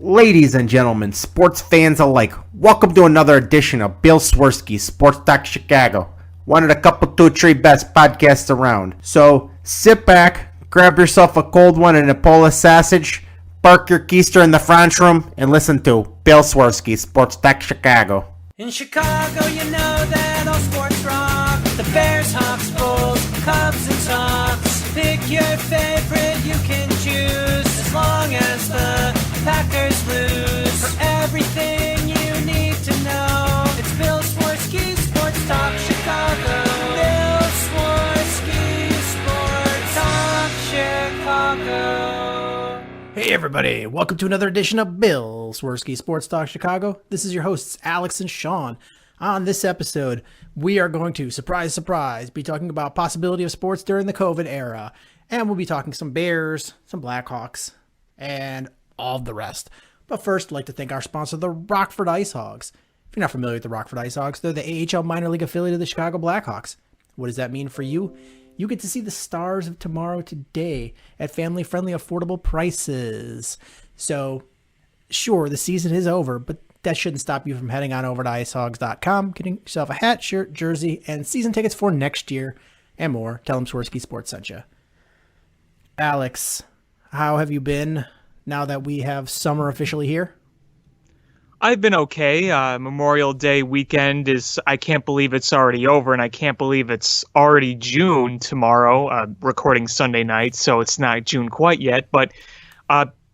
Ladies and gentlemen, sports fans alike, welcome to another edition of Bill Swerski Sports Talk Chicago. One of the couple, two, three best podcasts around. So sit back, grab yourself a cold one and a Polish sausage, park your keister in the French room, and listen to Bill Swerski Sports Talk Chicago. In Chicago, you know that all sports rock. The Bears, Hawks, Bulls, Cubs, and Sox. Pick your favorite, you can choose. As long as the Packers lose. For everything you need to know, it's Bill Swerski Sports Talk Chicago. Bill Swerski Sports Talk Chicago. Hey everybody, welcome to another edition of Bill Swerski Sports Talk Chicago. This is your hosts Alex and Sean. On this episode, we are going to, surprise, surprise, be talking about possibility of sports during the COVID era. And we'll be talking some Bears, some Blackhawks, and all of the rest. But first, I'd like to thank our sponsor, the Rockford Ice Hogs. If you're not familiar with the Rockford Ice Hogs, they're the AHL minor league affiliate of the Chicago Blackhawks. What does that mean for you? You get to see the stars of tomorrow today at family-friendly, affordable prices. So, sure, the season is over, but that shouldn't stop you from heading on over to icehogs.com, getting yourself a hat, shirt, jersey, and season tickets for next year and more. Tell them Swerski Sports sent you. Alex, how have you been now that we have summer officially here? I've been okay. Memorial Day weekend I can't believe it's already over, and I can't believe it's already June tomorrow, recording Sunday night, so it's not June quite yet, but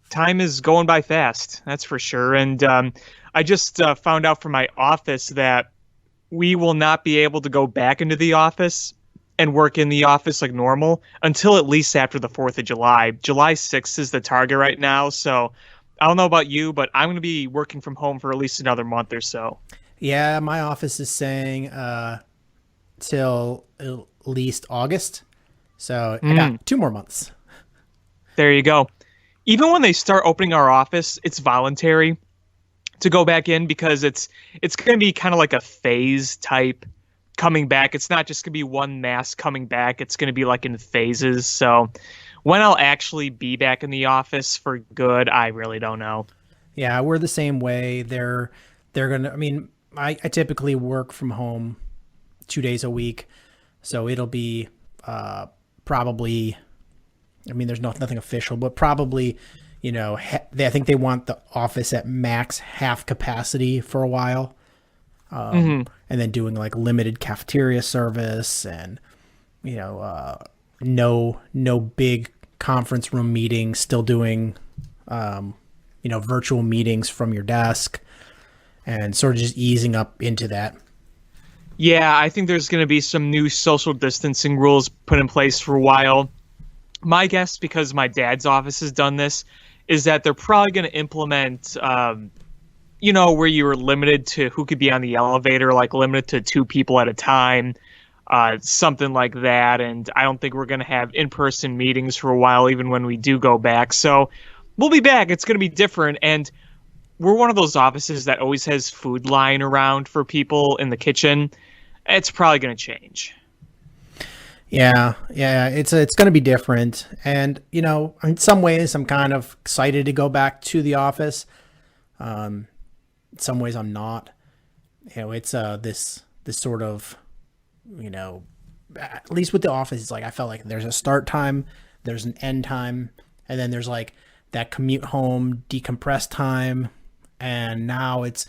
time is going by fast, that's for sure. And I just found out from my office that we will not be able to go back into the office and work in the office like normal until at least after the 4th of July. July 6th is the target right now, so I don't know about you, but I'm going to be working from home for at least another month or so. Yeah, my office is saying till at least August, so I got 2 more months. There you go. Even when they start opening our office, it's voluntary to go back in because it's going to be kind of like a phase type coming back. It's not just going to be one mass coming back. It's going to be like in phases. So when I'll actually be back in the office for good, I really don't know. Yeah, we're the same way. They're going to, I mean, I typically work from home 2 days a week. So it'll be probably, I mean, there's nothing official, but probably, you know, I think they want the office at max half capacity for a while. And then doing like limited cafeteria service and, you know, no big conference room meetings, still doing, you know, virtual meetings from your desk and sort of just easing up into that. Yeah, I think there's going to be some new social distancing rules put in place for a while. My guess, because my dad's office has done this, is that they're probably going to implement, you know, where you were limited to who could be on the elevator, like limited to 2 people at a time, something like that. And I don't think we're going to have in-person meetings for a while, even when we do go back. So we'll be back. It's going to be different. And we're one of those offices that always has food lying around for people in the kitchen. It's probably going to change. Yeah, it's going to be different. And, you know, in some ways I'm kind of excited to go back to the office. In some ways I'm not. You know, it's this sort of, you know, at least with the office, it's like I felt like there's a start time, there's an end time, and then there's like that commute home, decompress time, and now it's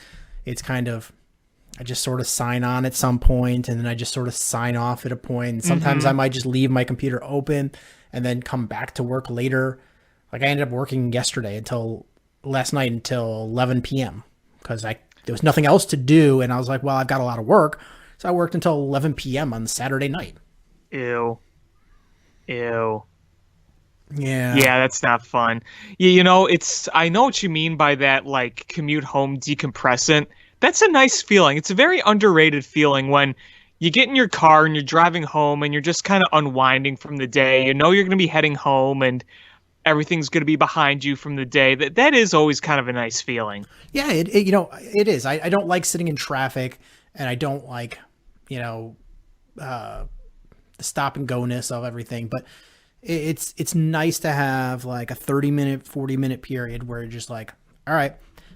kind of, I just sort of sign on at some point, and then I just sort of sign off at a point. And sometimes I might just leave my computer open and then come back to work later. Like I ended up working last night until 11 p.m. because there was nothing else to do, and I was like, well, I've got a lot of work, so I worked until 11 p.m. on Saturday night. Ew. Yeah. Yeah, that's not fun. You know, I know what you mean by that, like, commute home decompressant. That's a nice feeling. It's a very underrated feeling when you get in your car and you're driving home and you're just kind of unwinding from the day. You know you're going to be heading home and everything's going to be behind you from the day. That is always kind of a nice feeling. Yeah, you know, it is. I don't like sitting in traffic, and I don't like, you know, the stop and go-ness of everything, but it's nice to have like a 30-minute, 40-minute period where you're just like, all right,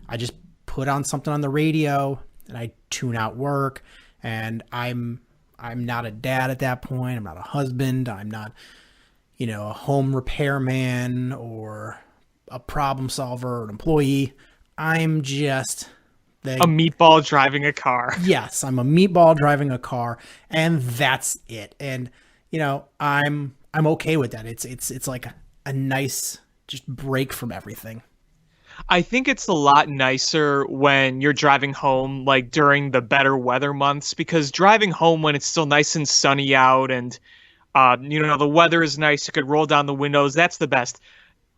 I just put on something on the radio and I tune out work, and I'm not a dad at that point. I'm not a husband. I'm not, a home repairman or a problem solver or an employee. I'm just a meatball driving a car. Yes, I'm a meatball driving a car, and that's it. And I'm okay with that. It's like a nice just break from everything. I think it's a lot nicer when you're driving home, like during the better weather months, because driving home when it's still nice and sunny out and, the weather is nice, you could roll down the windows. That's the best.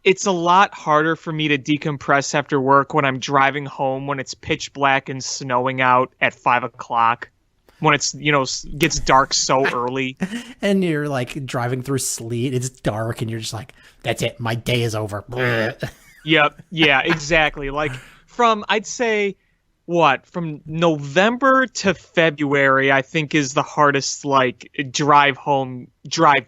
It's a lot harder for me to decompress after work when I'm driving home when it's pitch black and snowing out at 5 o'clock, when it's, gets dark so early. And you're like driving through sleet. It's dark and you're just like, that's it. My day is over. Yep. Yeah, exactly. Like I'd say from November to February, I think is the hardest, like drive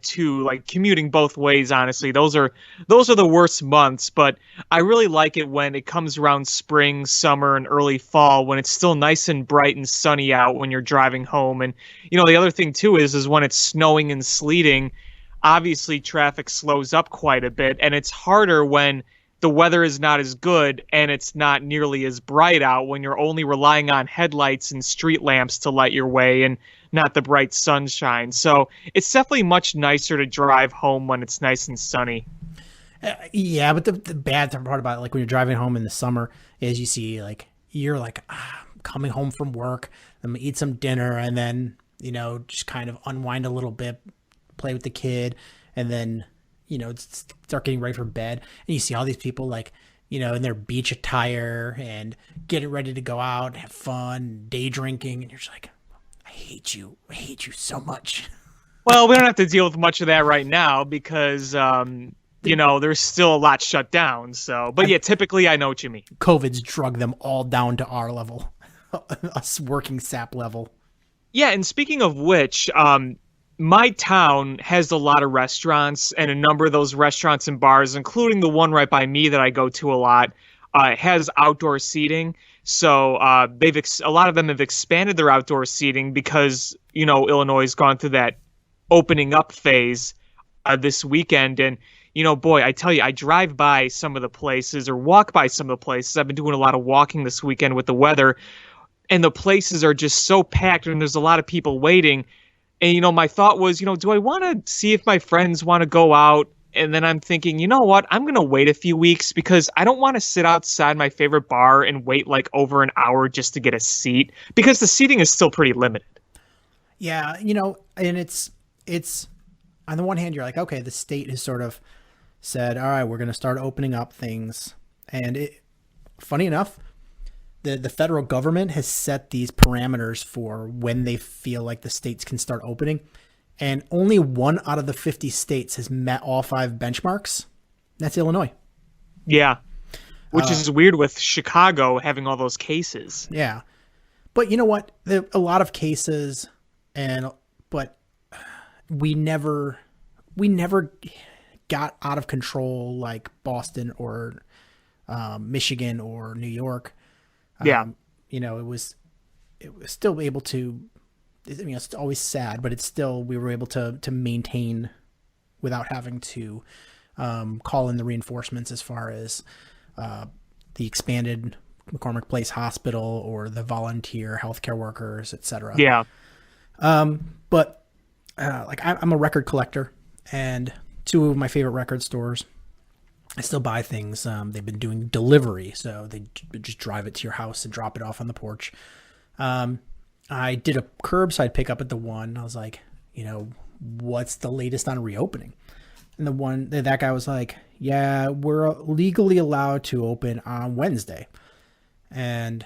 to, like commuting both ways. Honestly, those are the worst months, but I really like it when it comes around spring, summer, and early fall, when it's still nice and bright and sunny out when you're driving home. And, the other thing too is when it's snowing and sleeting, obviously traffic slows up quite a bit, and it's harder when the weather is not as good and it's not nearly as bright out, when you're only relying on headlights and street lamps to light your way and not the bright sunshine. So it's definitely much nicer to drive home when it's nice and sunny. Yeah, but the bad part about it, like when you're driving home in the summer, is you see you're coming home from work, I'm gonna eat some dinner, and then just kind of unwind a little bit, play with the kid, and then start getting ready for bed, and you see all these people in their beach attire and getting ready to go out and have fun, day drinking, and you're just like, I hate you so much. Well, we don't have to deal with much of that right now because there's still a lot shut down. So, but yeah, typically I know what you mean. COVID's drugged them all down to our level, us working SAP level. Yeah, and speaking of which, my town has a lot of restaurants, and a number of those restaurants and bars, including the one right by me that I go to a lot, has outdoor seating. So a lot of them have expanded their outdoor seating because, Illinois has gone through that opening up phase this weekend. And, boy, I tell you, I drive by some of the places or walk by some of the places. I've been doing a lot of walking this weekend with the weather, and the places are just so packed, and there's a lot of people waiting. And, my thought was, do I want to see if my friends want to go out? And then I'm thinking, you know what? I'm going to wait a few weeks because I don't want to sit outside my favorite bar and wait over an hour just to get a seat, because the seating is still pretty limited. Yeah. And it's on the one hand, you're like, okay, the state has sort of said, all right, we're going to start opening up things. And funny enough, the federal government has set these parameters for when they feel like the states can start opening. And only 1 out of the 50 states has met all 5 benchmarks. That's Illinois. Yeah. Which is weird with Chicago having all those cases. Yeah. But you know what? There are a lot of cases, but we never got out of control like Boston or Michigan or New York. Yeah. It was still able to, it's always sad, but it's still, we were able to maintain without having to call in the reinforcements as far as the expanded McCormick Place Hospital or the volunteer healthcare workers, etc. Yeah. But I'm a record collector, and 2 of my favorite record stores, I still buy things. They've been doing delivery, so they just drive it to your house and drop it off on the porch. I did a curbside pickup at the one. I was like, what's the latest on reopening? And that guy was like, yeah, we're legally allowed to open on Wednesday. And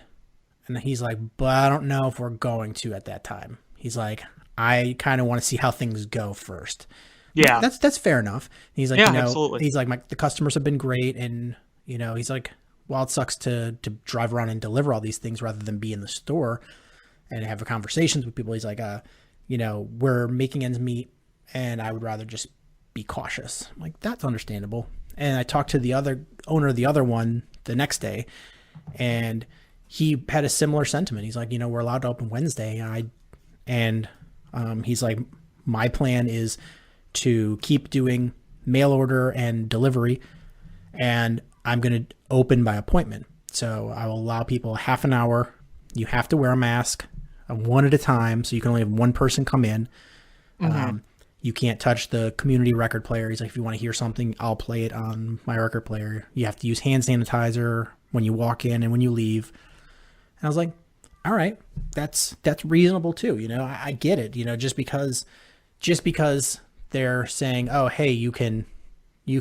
he's like, but I don't know if we're going to at that time. He's like, I kind of want to see how things go first. Yeah, that's fair enough. He's like, absolutely. He's like, the customers have been great, and he's like, well, it sucks to drive around and deliver all these things rather than be in the store and have conversations with people. He's like, we're making ends meet, and I would rather just be cautious. I'm like, that's understandable. And I talked to the other owner of the other one the next day, And he had a similar sentiment. He's like, we're allowed to open Wednesday. He's like, my plan is to keep doing mail order and delivery, and I'm going to open by appointment. So I will allow people half an hour. You have to wear a mask one at a time, so you can only have one person come in. You can't touch the community record player. He's like, if you want to hear something, I'll play it on my record player. You have to use hand sanitizer when you walk in and when you leave. And I was like, all right, that's reasonable too. I get it. Just because they're saying, oh, hey, you can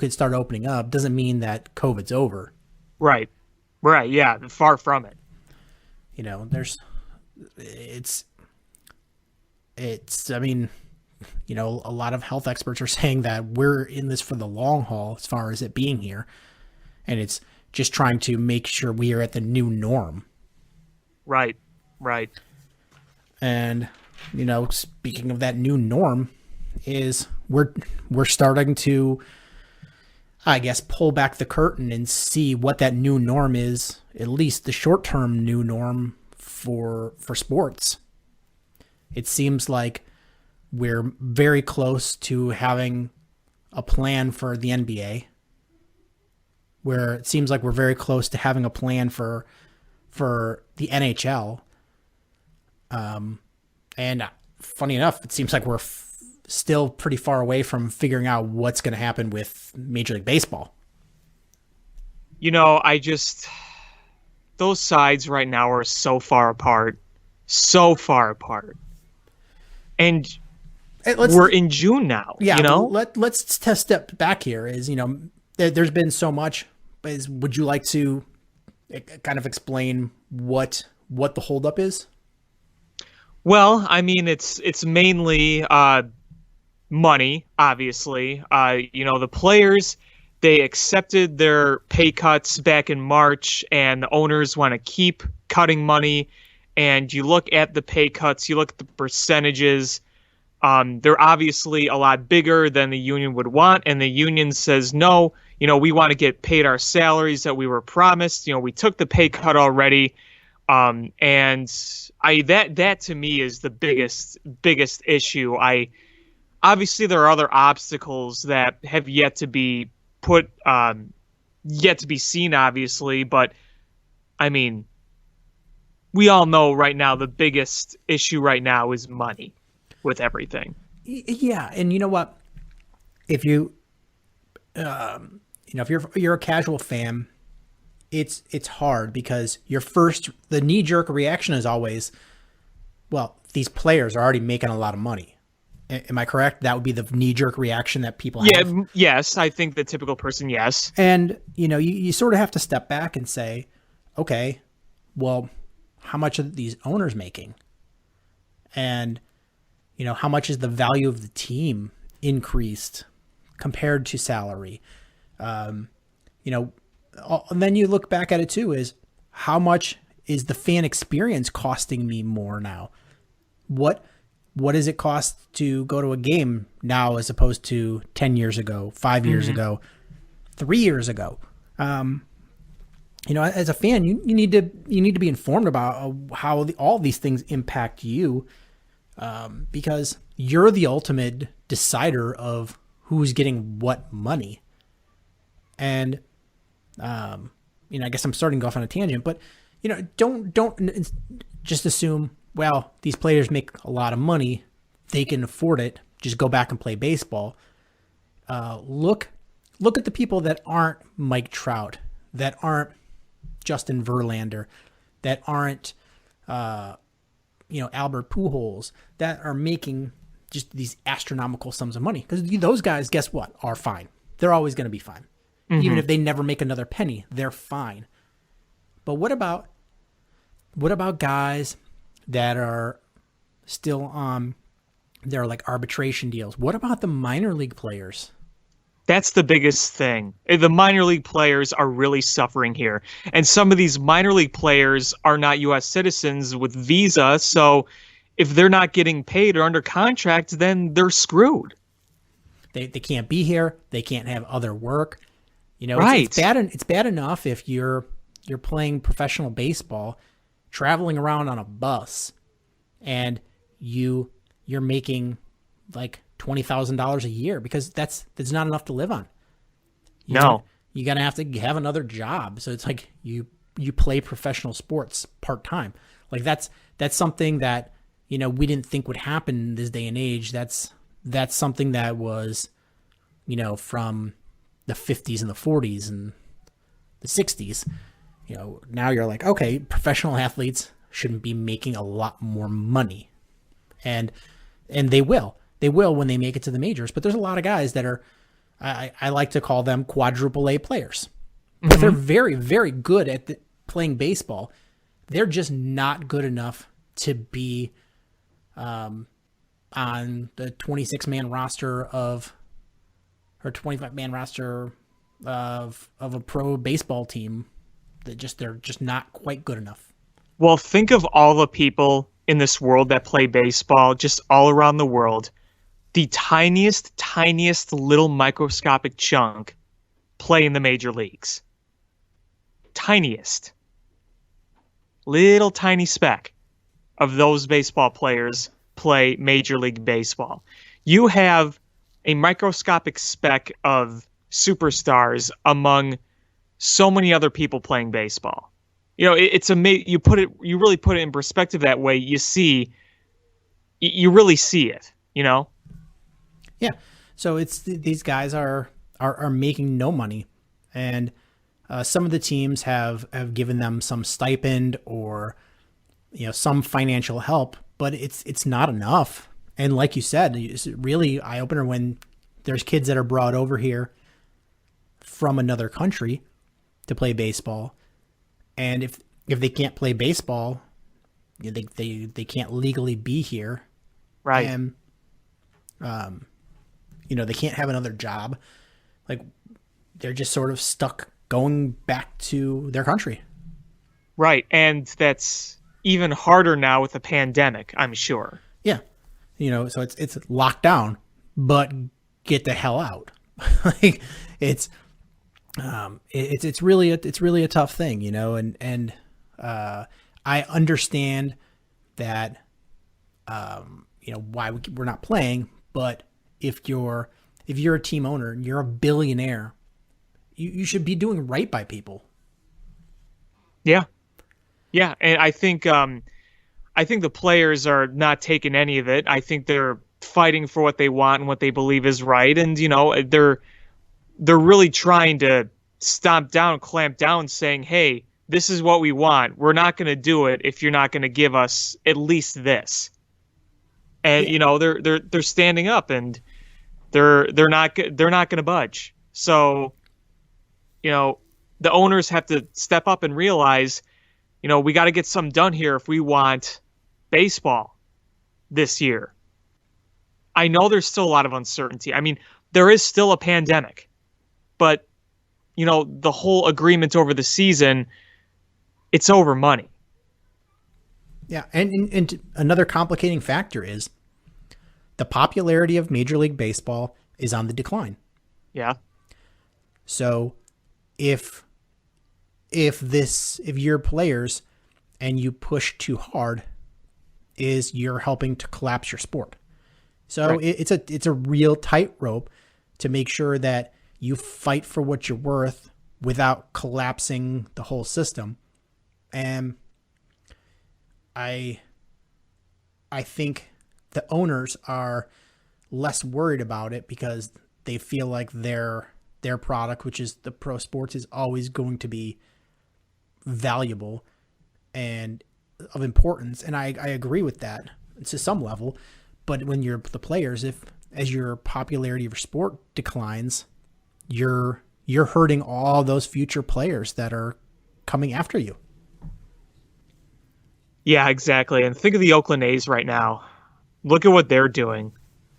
start opening up doesn't mean that COVID's over. Right. Yeah. Far from it. A lot of health experts are saying that we're in this for the long haul as far as it being here. And it's just trying to make sure we are at the new norm. Right. And, speaking of that new norm is we're starting to, I guess, pull back the curtain and see what that new norm is, at least the short-term new norm for sports. It seems like we're very close to having a plan for the NBA, where it seems like we're very close to having a plan for the NHL. And funny enough, it seems like we're still pretty far away from figuring out what's going to happen with Major League Baseball. Those sides right now are so far apart. And we're in June now. Yeah. Let's test step back here there's been so much. Would you like to kind of explain what the holdup is? Well, it's mainly money, obviously. The players, they accepted their pay cuts back in March, and the owners want to keep cutting money. And you look at the pay cuts, you look at the percentages, they're obviously a lot bigger than the union would want. And the union says, no, we want to get paid our salaries that we were promised. We took the pay cut already. And that to me is the biggest issue. Obviously there are other obstacles that have yet to be seen, obviously, but we all know right now the biggest issue right now is money with everything. Yeah, and you know what? If if you're a casual fan, it's hard because the knee-jerk reaction is always, well, these players are already making a lot of money. Am I correct? That would be the knee-jerk reaction that people have. Yeah, yes, I think the typical person, yes. And, you sort of have to step back and say, okay, well, how much are these owners making? And, how much is the value of the team increased compared to salary? And then you look back at it too, is how much is the fan experience costing me more now? What does it cost to go to a game now as opposed to 10 years ago, 5 years ago, 3 years ago? As a fan, you need to be informed about how all these things impact you, because you're the ultimate decider of who's getting what money. And, I guess I'm starting to go off on a tangent, but, don't just assume, well, these players make a lot of money, they can afford it, just go back and play baseball. Look at the people that aren't Mike Trout, that aren't Justin Verlander, that aren't, Albert Pujols, that are making just these astronomical sums of money. Because those guys, guess what, are fine. They're always going to be fine. Even if they never make another penny, they're fine. But what about guys that are still on their arbitration deals? What about the minor league players? That's the biggest thing. The minor league players are really suffering here. And some of these minor league players are not U.S. citizens with visa. So if they're not getting paid or under contract, then they're screwed. They can't be here. They can't have other work. Right. It's bad enough if you're you're playing professional baseball, traveling around on a bus, and you're making like $20,000 a year because that's not enough to live on. You're gonna have to have another job. So it's like you play professional sports part time. Like that's something that, you know, we didn't think would happen in this day and age. That's something that was, you know, from the 50s and the 40s and the 60s. You know, now you're like, okay, professional athletes shouldn't be making a lot more money. And they will when they make it to the majors. But there's a lot of guys that are, I like to call them quadruple A players. Mm-hmm. But they're very, very good at playing baseball. They're just not good enough to be on the 26-man roster or 25-man roster of a pro baseball team. They're just not quite good enough. Well, think of all the people in this world that play baseball, just all around the world. The tiniest little microscopic chunk play in the major leagues. Tiniest. Little tiny speck of those baseball players play Major League Baseball. You have a microscopic speck of superstars among so many other people playing baseball. You know, it's you really put it in perspective that way. You really see it, you know? Yeah. So these guys are making no money, and some of the teams have given them some stipend or, you know, some financial help, but it's not enough. And like you said, it's really eye opener when there's kids that are brought over here from another country to play baseball, and if they can't play baseball, you know, they can't legally be here, right? And you know, they can't have another job. Like, they're just sort of stuck going back to their country. Right. And that's even harder now with the pandemic, I'm sure. Yeah. You know, so it's locked down, but get the hell out. Like, it's really a tough thing, you know, and I understand that, you know, why we're not playing, but if you're a team owner and you're a billionaire, you should be doing right by people. Yeah. Yeah. And I think the players are not taking any of it. I think they're fighting for what they want and what they believe is right. And, you know, they're really trying to clamp down, saying, hey, this is what we want. We're not going to do it if you're not going to give us at least this. And, yeah, you know, they're standing up, and they're not going to budge. So, you know, the owners have to step up and realize, you know, we got to get something done here if we want baseball this year. I know there's still a lot of uncertainty. I mean, there is still a pandemic, but, you know, the whole agreement over the season, it's over money. Yeah, and another complicating factor is the popularity of Major League Baseball is on the decline. Yeah. So if your players and you push too hard, you're helping to collapse your sport. So right, it's a real tightrope to make sure that you fight for what you're worth without collapsing the whole system. And I think the owners are less worried about it because they feel like their product, which is the pro sports, is always going to be valuable and of importance. And I agree with that to some level. But when you're the players, as your popularity of your sport declines, you're hurting all those future players that are coming after you. Yeah, exactly. And think of the Oakland A's right now. Look at what they're doing.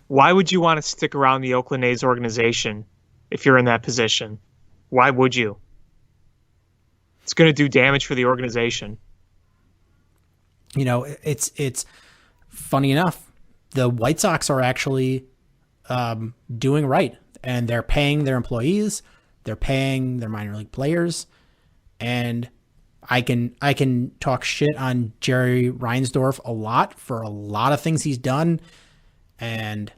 Why would you want to stick around the Oakland A's organization if you're in that position? Why would you? It's going to do damage for the organization. You know, it's funny enough, the White Sox are actually doing right, and they're paying their employees, they're paying their minor league players, and I can talk shit on Jerry Reinsdorf a lot for a lot of things he's done, and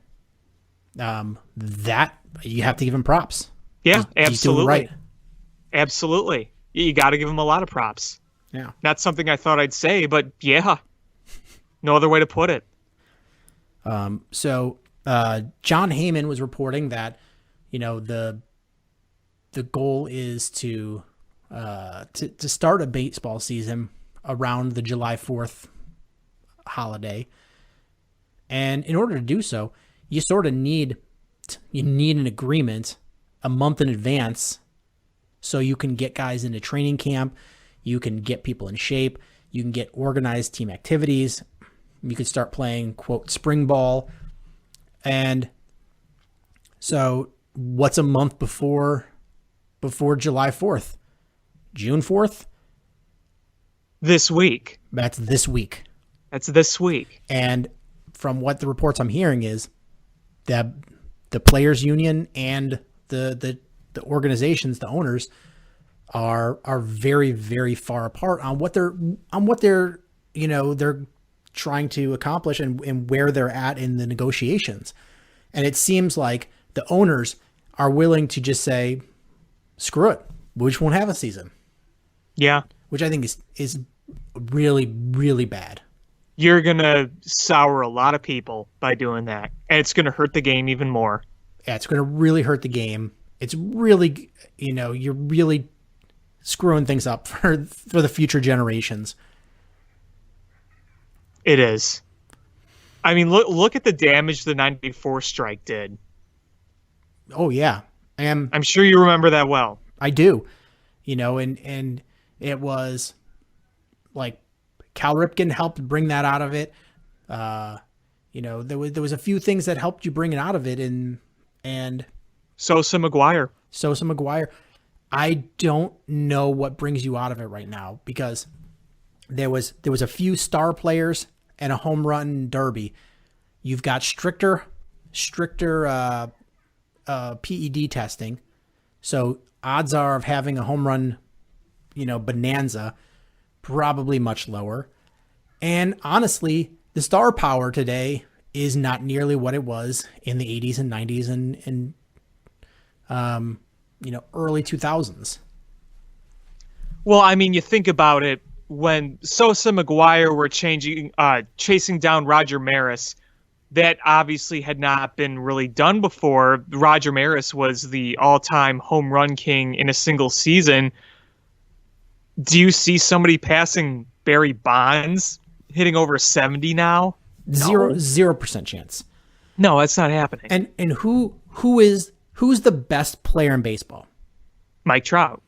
that you have to give him props. Yeah, He's doing absolutely. right. Absolutely. You got to give him a lot of props. Yeah. Not something I thought I'd say, but yeah, no other way to put it. So John Heyman was reporting that, the goal is to start a baseball season around the July 4th holiday. And in order to do so, you sort of need an agreement a month in advance so you can get guys into training camp, you can get people in shape, you can get organized team activities, you can start playing, quote, spring ball. And so what's a month before July 4th? June 4th? This week. That's this week. That's this week. And from what the reports I'm hearing is that the players union and the organizations, the owners are very, very far apart on what they're trying to accomplish and where they're at in the negotiations. And it seems like the owners are willing to just say, screw it, we just won't have a season. Yeah. Which I think is really, really bad. You're going to sour a lot of people by doing that. And it's going to hurt the game even more. Yeah, it's going to really hurt the game. It's really, you're really screwing things up for the future generations. It is. I mean, look at the damage the 94 strike did. Oh, yeah. I'm sure you remember that well. I do. And it was like Cal Ripken helped bring that out of it. There was a few things that helped you bring it out of it, and Sosa McGuire. I don't know what brings you out of it right now, because there was a few star players and a home run derby. You've got stricter PED testing, so odds are of having a home run, bonanza, probably much lower. And honestly, the star power today is not nearly what it was in the 80s and 90s and early 2000s. Well, I mean, you think about it, when Sosa McGuire were chasing down Roger Maris, that obviously had not been really done before. Roger Maris was the all-time home run king in a single season. Do you see somebody passing Barry Bonds hitting over 70 now? No. 0% chance. No, that's not happening. And who's the best player in baseball? Mike Trout.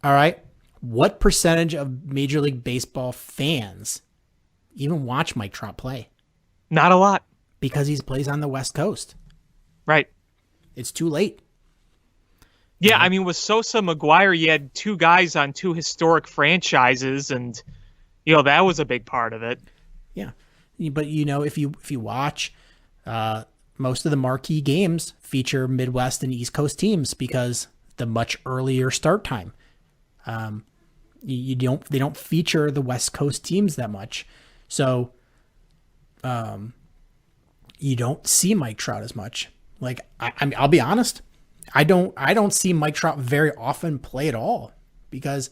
All right. What percentage of Major League Baseball fans even watch Mike Trout play? Not a lot. Because he plays on the West Coast. Right. It's too late. Yeah, I mean, with Sosa McGuire, you had two guys on two historic franchises, and that was a big part of it. Yeah, but if you watch, most of the marquee games feature Midwest and East Coast teams because the much earlier start time. They don't feature the West Coast teams that much, so you don't see Mike Trout as much. Like I'll be honest, I don't see Mike Trout very often play at all because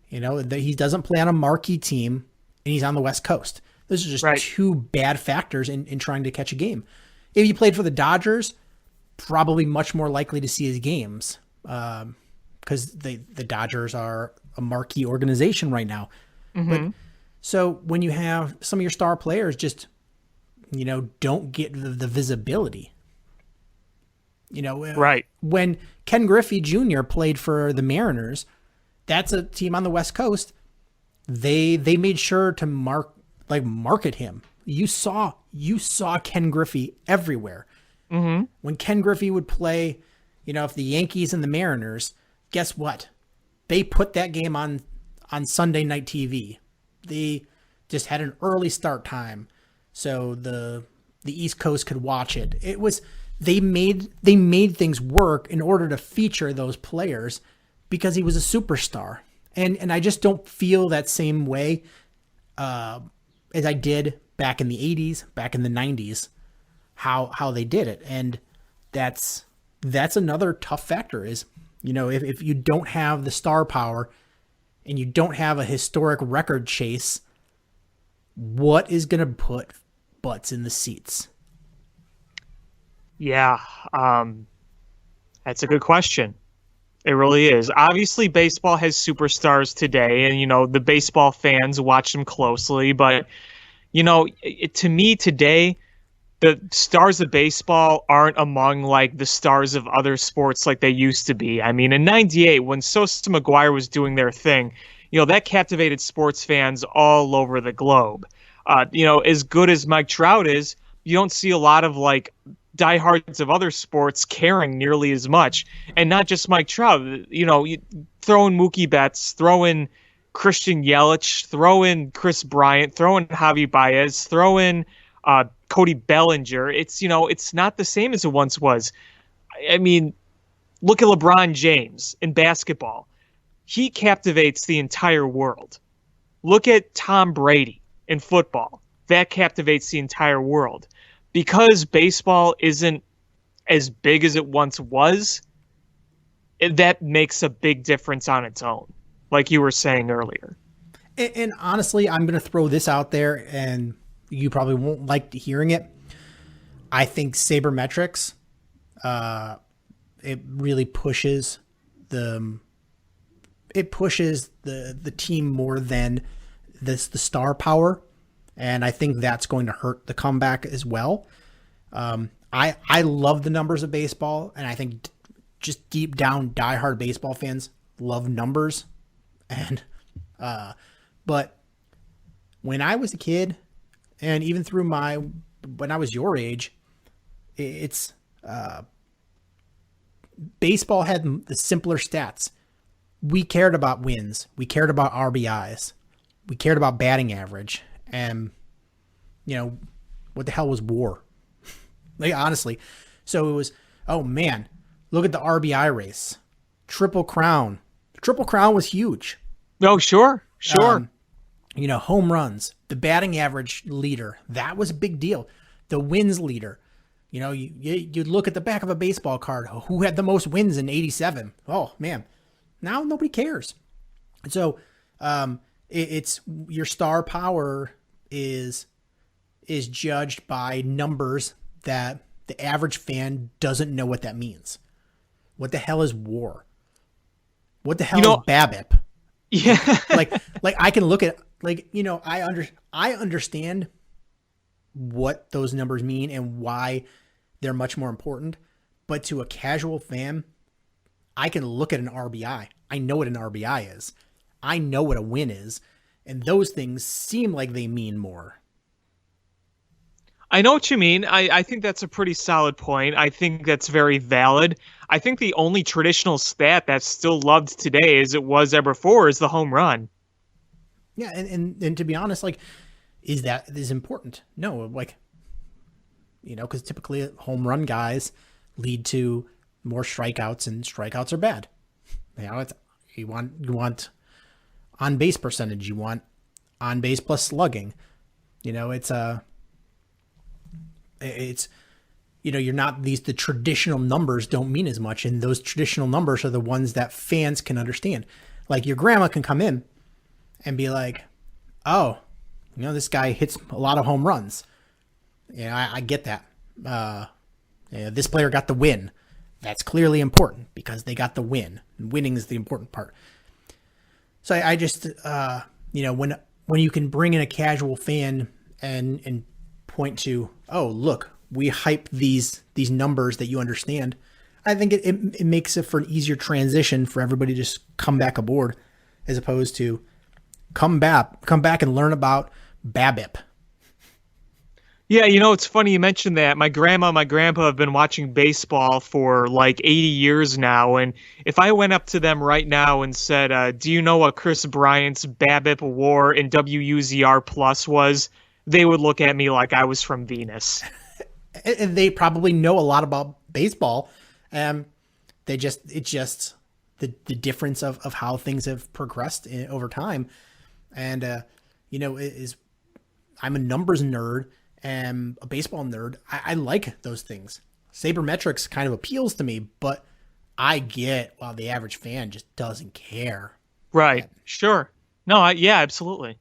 he doesn't play on a marquee team and he's on the West Coast. Those are just two bad factors in trying to catch a game. If he played for the Dodgers, probably much more likely to see his games because the Dodgers are a marquee organization right now. Mm-hmm. But so when you have some of your star players just don't get the visibility. Right. When Ken Griffey Jr. played for the Mariners, that's a team on the West Coast. They made sure to market him. You saw Ken Griffey everywhere. Mm-hmm. When Ken Griffey would play, if the Yankees and the Mariners, guess what? They put that game on Sunday night TV. They just had an early start time, so the East Coast could watch it. It was they made things work in order to feature those players because he was a superstar. And I just don't feel that same way as I did back in the 80s, back in the 90s, how they did it. And that's another tough factor is, if you don't have the star power and you don't have a historic record chase, what is going to put butts in the seats? Yeah, that's a good question. It really is. Obviously, baseball has superstars today, and the baseball fans watch them closely. But to me today, the stars of baseball aren't among like the stars of other sports like they used to be. I mean, in '98, when Sosa McGuire was doing their thing, that captivated sports fans all over the globe. As good as Mike Trout is, you don't see a lot of like diehards of other sports caring nearly as much. And not just Mike Trout, you throw in Mookie Betts, throw in Christian Yelich, throw in Chris Bryant, throw in Javi Baez, throw in Cody Bellinger. It's not the same as it once was. I mean, look at LeBron James in basketball. He captivates the entire world. Look at Tom Brady in football. That captivates the entire world. Because baseball isn't as big as it once was, that makes a big difference on its own, like you were saying earlier. And honestly, I'm going to throw this out there, and you probably won't like hearing it. I think sabermetrics, it really pushes the team more than the star power. And I think that's going to hurt the comeback as well. I love the numbers of baseball, and I think just deep down, diehard baseball fans love numbers. And but when I was a kid, and even through when I was your age, it's baseball had the simpler stats. We cared about wins. We cared about RBIs. We cared about batting average. And, what the hell was WAR? Like, honestly. So it was, oh man, look at the RBI race. Triple Crown. Triple Crown was huge. Oh, sure. Home runs, the batting average leader. That was a big deal. The wins leader. You'd look at the back of a baseball card. Who had the most wins in 87? Oh, man. Now nobody cares. So it's your star power is judged by numbers that the average fan doesn't know what that means. What the hell is WAR? What the hell is BABIP? Yeah. like I can look at I understand what those numbers mean and why they're much more important, but to a casual fan, I can look at an RBI. I know what an RBI is. I know what a win is. And those things seem like they mean more. I know what you mean. I think that's a pretty solid point. I think that's very valid. I think the only traditional stat that's still loved today as it was ever before is the home run. Yeah, and to be honest, is that important? No, because typically home run guys lead to more strikeouts, and strikeouts are bad. You want on base percentage, you want on base plus slugging. You're not the traditional numbers don't mean as much, and those traditional numbers are the ones that fans can understand. Like your grandma can come in and be like, oh, this guy hits a lot of home runs. Yeah, I get that. This player got the win. That's clearly important because they got the win. Winning is the important part. So I just, when you can bring in a casual fan and point to, oh, look, we hype these numbers that you understand, I think it makes it for an easier transition for everybody to just come back aboard, as opposed to come back and learn about BABIP. Yeah, it's funny you mentioned that. My grandma and my grandpa have been watching baseball for like 80 years now, and if I went up to them right now and said, do you know what Chris Bryant's BABIP WAR and WUZR plus was, they would look at me like I was from Venus. And they probably know a lot about baseball. It's just the difference of how things have progressed over time. And, I'm a numbers nerd and a baseball nerd. I like those things. Sabermetrics kind of appeals to me, but I get why the average fan just doesn't care. Right. Sure. No, yeah, absolutely.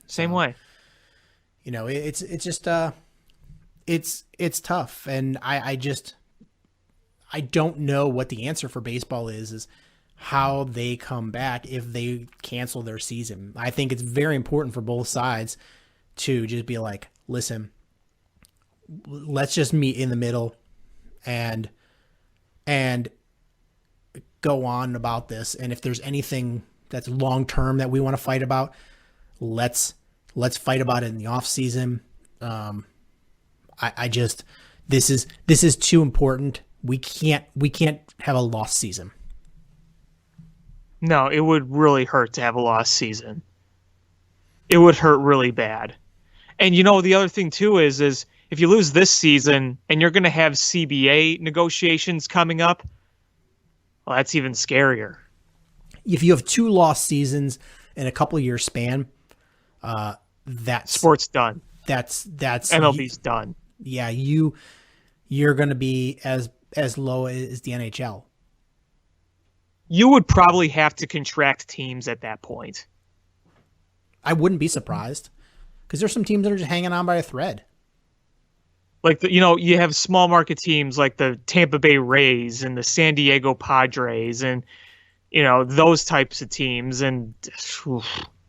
Same way. It's just, it's tough. And I don't know what the answer for baseball is how they come back if they cancel their season. I think it's very important for both sides to just be like, listen, let's just meet in the middle and go on about this. And if there's anything that's long-term that we want to fight about, let's fight about it in the off season. This is too important. We can't have a lost season. No, it would really hurt to have a lost season. It would hurt really bad. And the other thing too is if you lose this season and you're going to have CBA negotiations coming up, well, that's even scarier. If you have 2 lost seasons in a couple of year span, that's sport's done. That's MLB's done. Yeah, you're going to be as low as the NHL. You would probably have to contract teams at that point. I wouldn't be surprised because there's some teams that are just hanging on by a thread. Like, you have small market teams like the Tampa Bay Rays and the San Diego Padres and, those types of teams. And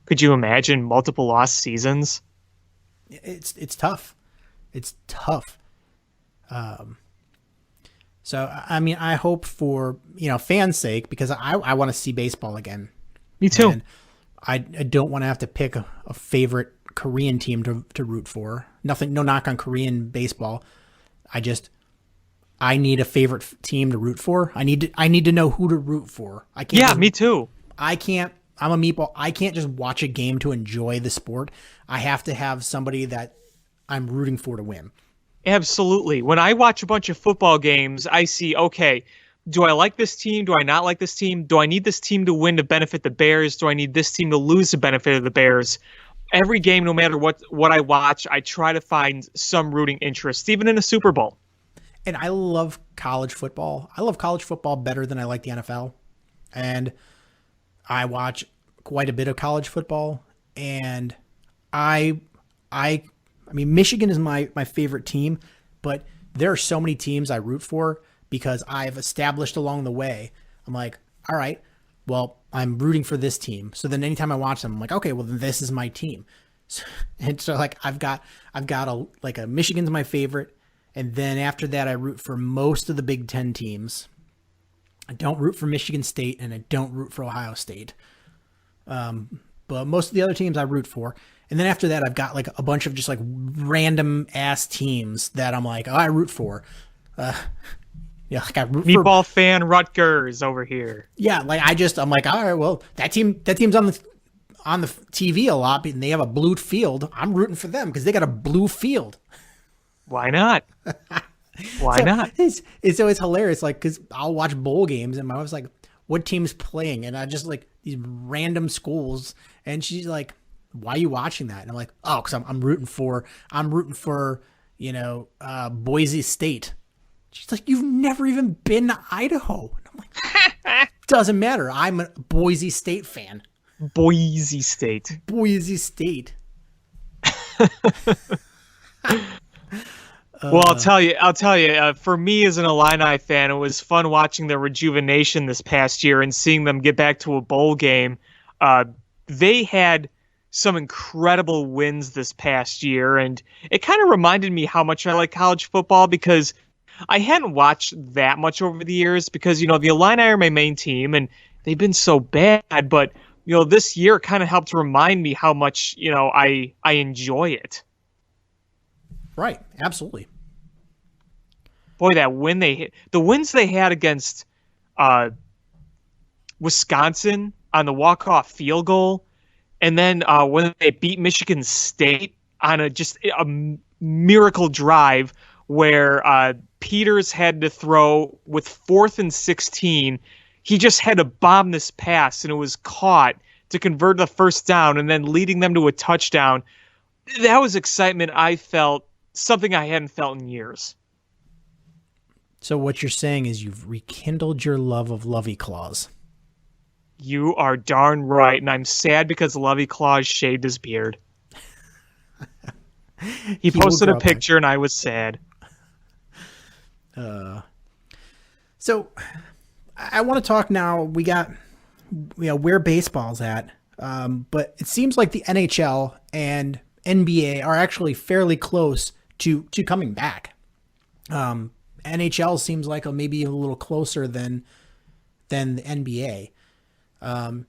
could you imagine multiple lost seasons? It's tough. It's tough. So, I mean, I hope for, fans' sake, because I want to see baseball again. Me too. And I don't want to have to pick a favorite Korean team to root for. No knock on Korean baseball. I need a favorite team to root for. I need to know who to root for. I can't. Yeah, me too. I'm a meatball. I can't just watch a game to enjoy the sport. I have to have somebody that I'm rooting for to win. Absolutely. When I watch a bunch of football games, I see, okay, do I like this team? Do I not like this team? Do I need this team to win to benefit the Bears? Do I need this team to lose to benefit of the Bears? Every game, no matter what I watch, I try to find some rooting interest, even in a Super Bowl. And I love college football. I love college football better than I like the NFL. And I watch quite a bit of college football. And I mean, Michigan is my favorite team, but there are so many teams I root for because I've established along the way. I'm like, all right, well, I'm rooting for this team. So then anytime I watch them, I'm like, okay, well, then this is my team. So like I've got a Michigan's my favorite. And then after that, I root for most of the Big Ten teams. I don't root for Michigan State and I don't root for Ohio State. But most of the other teams I root for. And then after that, I've got like a bunch of just like random ass teams that I'm like, oh, I root for. Like I root Meatball fan Rutgers over here. Yeah, like I'm like, all right, well, that team's on the TV a lot, and they have a blue field. I'm rooting for them because they got a blue field. Why not? Why not? It's always hilarious, like because I'll watch bowl games, and my wife's like, "What team's playing?" And I just like these random schools, and she's like, why are you watching that? And I'm like, oh, because I'm rooting for Boise State. She's like, you've never even been to Idaho. And I'm like, doesn't matter. I'm a Boise State fan. Boise State. Boise State. Well, I'll tell you. For me as an Illini fan, it was fun watching their rejuvenation this past year and seeing them get back to a bowl game. They had some incredible wins this past year, and it kind of reminded me how much I like college football because I hadn't watched that much over the years because, the Illini are my main team, and they've been so bad, but, this year kind of helped remind me how much, I enjoy it. Right, absolutely. Boy, the wins they had against Wisconsin on the walk-off field goal, and then when they beat Michigan State on a miracle drive where Peters had to throw with 4th and 16. he just had to bomb this pass and it was caught to convert the first down and then leading them to a touchdown. That was excitement I felt, something I hadn't felt in years. So what you're saying is you've rekindled your love of Lovey Claws. You are darn right, and I'm sad because Lovey Claus shaved his beard. He posted a picture and I was sad. So I want to talk now. We got where baseball's at, but it seems like the NHL and NBA are actually fairly close to coming back. NHL seems like maybe a little closer than the NBA. But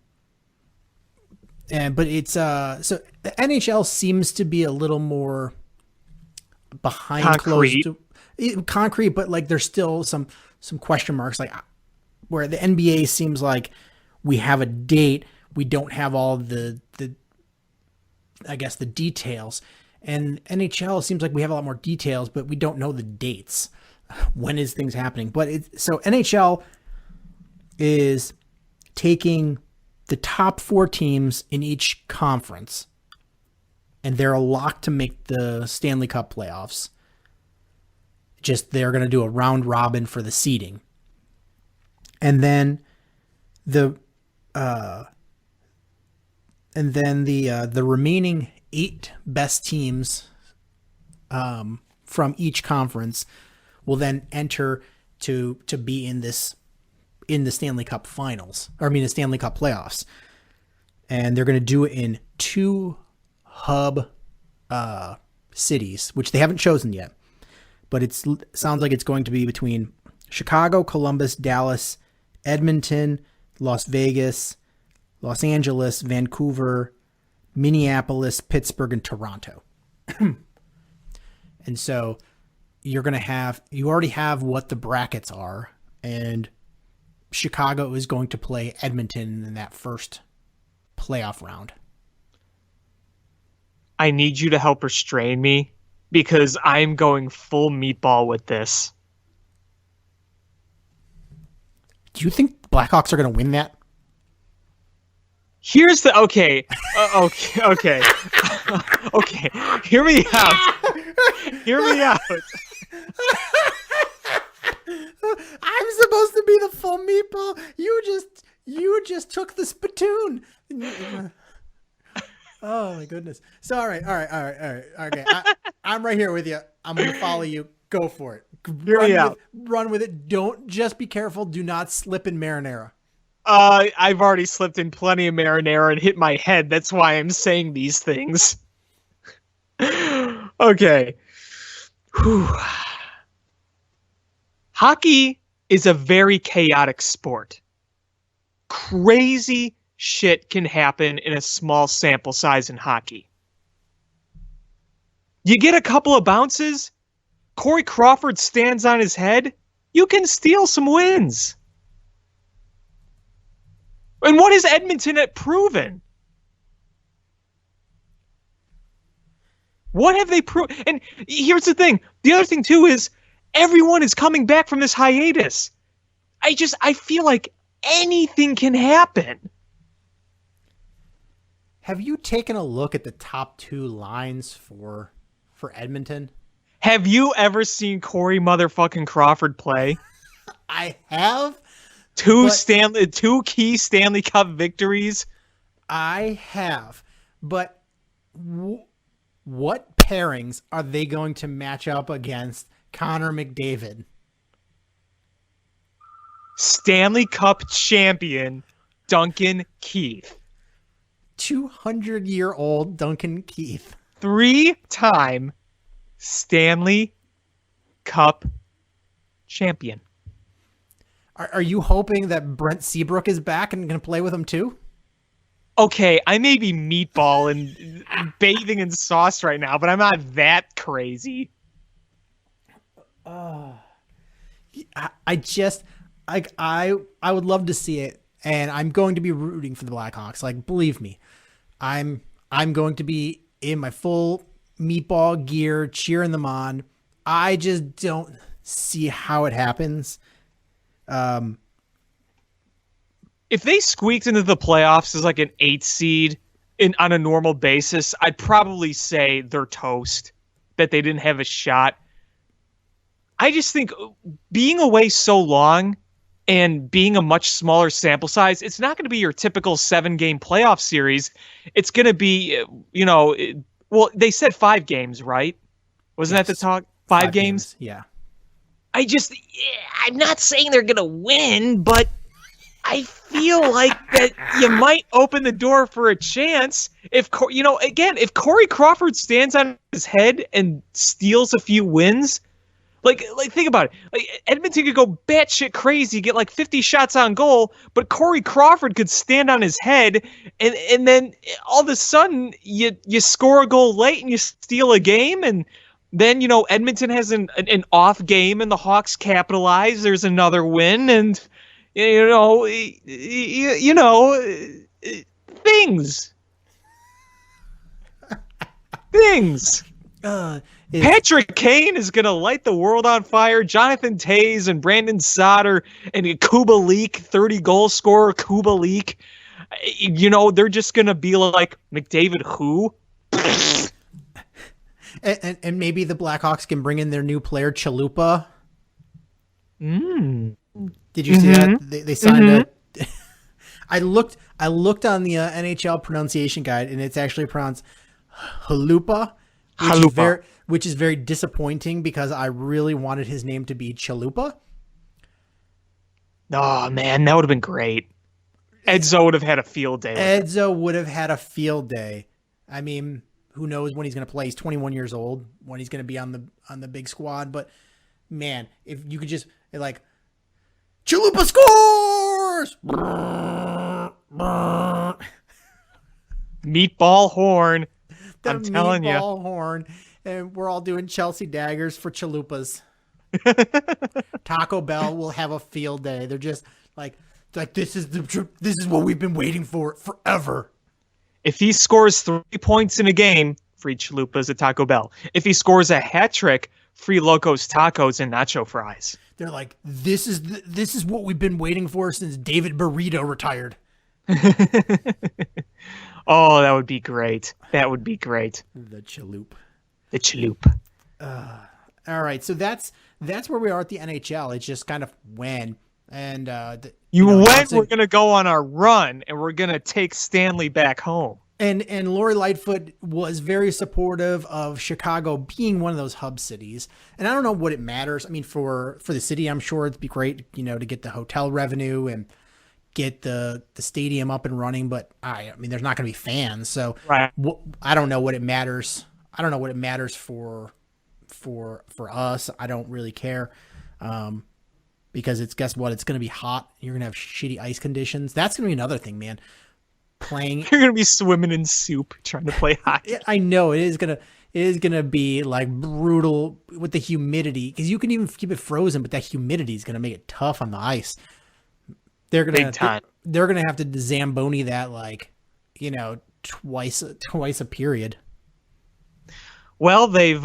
it's so the NHL seems to be a little more behind concrete, but like there's still some question marks, like where the NBA seems like we have a date, we don't have all the I guess the details, and NHL seems like we have a lot more details, but we don't know the dates. When is things happening? So NHL is taking the top 4 teams in each conference, and they're a lock to make the Stanley Cup playoffs. Just they're going to do a round robin for the seeding, and then the remaining 8 best teams from each conference will then enter to be in the Stanley Cup finals, the Stanley Cup playoffs. And they're going to do it in 2 hub cities, which they haven't chosen yet. But it sounds like it's going to be between Chicago, Columbus, Dallas, Edmonton, Las Vegas, Los Angeles, Vancouver, Minneapolis, Pittsburgh, and Toronto. And so you already have what the brackets are, and Chicago is going to play Edmonton in that first playoff round. I need you to help restrain me because I'm going full meatball with this. Do you think Blackhawks are going to win that? Here's the okay. Okay. Hear me out. I'm supposed to be the full meatball. You just took the spittoon. Oh my goodness. So all right. Okay, I'm right here with you. I'm gonna follow you. Go for it. Run with it. Don't just be careful. Do not slip in marinara. I've already slipped in plenty of marinara and hit my head. That's why I'm saying these things. Okay. Whew. Hockey is a very chaotic sport. Crazy shit can happen in a small sample size in hockey. You get a couple of bounces, Corey Crawford stands on his head, you can steal some wins. And what has Edmonton proven? What have they proven? And here's the thing. The other thing, too, is everyone is coming back from this hiatus. I feel like anything can happen. Have you taken a look at the top 2 lines for Edmonton? Have you ever seen Corey motherfucking Crawford play? I have. 2 key Stanley Cup victories. I have, but what pairings are they going to match up against Connor McDavid? Stanley Cup champion Duncan Keith. 200-year-old Duncan Keith. 3-time Stanley Cup champion. Are you hoping that Brent Seabrook is back and going to play with him too? Okay, I may be meatball and bathing in sauce right now, but I'm not that crazy. I would love to see it, and I'm going to be rooting for the Blackhawks. Like, believe me, I'm going to be in my full meatball gear, cheering them on. I just don't see how it happens. if they squeaked into the playoffs as like an 8 seed on a normal basis, I'd probably say they're toast, that they didn't have a shot. I just think being away so long and being a much smaller sample size, it's not going to be your typical 7-game playoff series. It's going to be, well, they said 5 games, right? Wasn't that the talk? 5 games? Yeah. I'm not saying they're going to win, but I feel like that you might open the door for a chance if Corey Crawford stands on his head and steals a few wins. Like think about it. Like Edmonton could go batshit crazy, get like 50 shots on goal, but Corey Crawford could stand on his head, and then all of a sudden you score a goal late and you steal a game, and then Edmonton has an off game and the Hawks capitalize. There's another win, and things. Patrick Kane is going to light the world on fire. Jonathan Toews and Brandon Sauter and Kubalik, 30-goal scorer Kubalik. They're just going to be like McDavid who? And maybe the Blackhawks can bring in their new player, Chalupa. Did you see that? They signed a... I looked on the NHL pronunciation guide, and it's actually pronounced Halupa. Which is very disappointing because I really wanted his name to be Chalupa. Oh, man, that would have been great. Edzo would have had a field day. I mean, who knows when he's going to play? He's 21 years old, when he's going to be on the big squad. But, man, if you could just, like, Chalupa scores! Meatball horn. I'm telling you. Meatball horn. And we're all doing Chelsea daggers for chalupas. Taco Bell will have a field day. They're just like this is what we've been waiting for forever. If he scores 3 points in a game, free chalupas at Taco Bell. If he scores a hat trick, free Locos Tacos and nacho fries. They're like, this is what we've been waiting for since David Burrito retired. Oh, that would be great. The chalup. All right, so that's where we are at the NHL. It's just kind of when. And we're going to go on our run, and we're going to take Stanley back home. And Lori Lightfoot was very supportive of Chicago being one of those hub cities. And I don't know what it matters. I mean, for the city, I'm sure it'd be great, to get the hotel revenue and get the stadium up and running. But I mean, there's not going to be fans, so right. I don't know what it matters. I don't know what it matters for us. I don't really care. Because guess what? It's going to be hot. You're going to have shitty ice conditions. That's going to be another thing, man. You're going to be swimming in soup trying to play hockey. I know it is going to be like brutal with the humidity, because you can even keep it frozen, but that humidity is going to make it tough on the ice. They're going to have to Zamboni that twice a period. Well, they've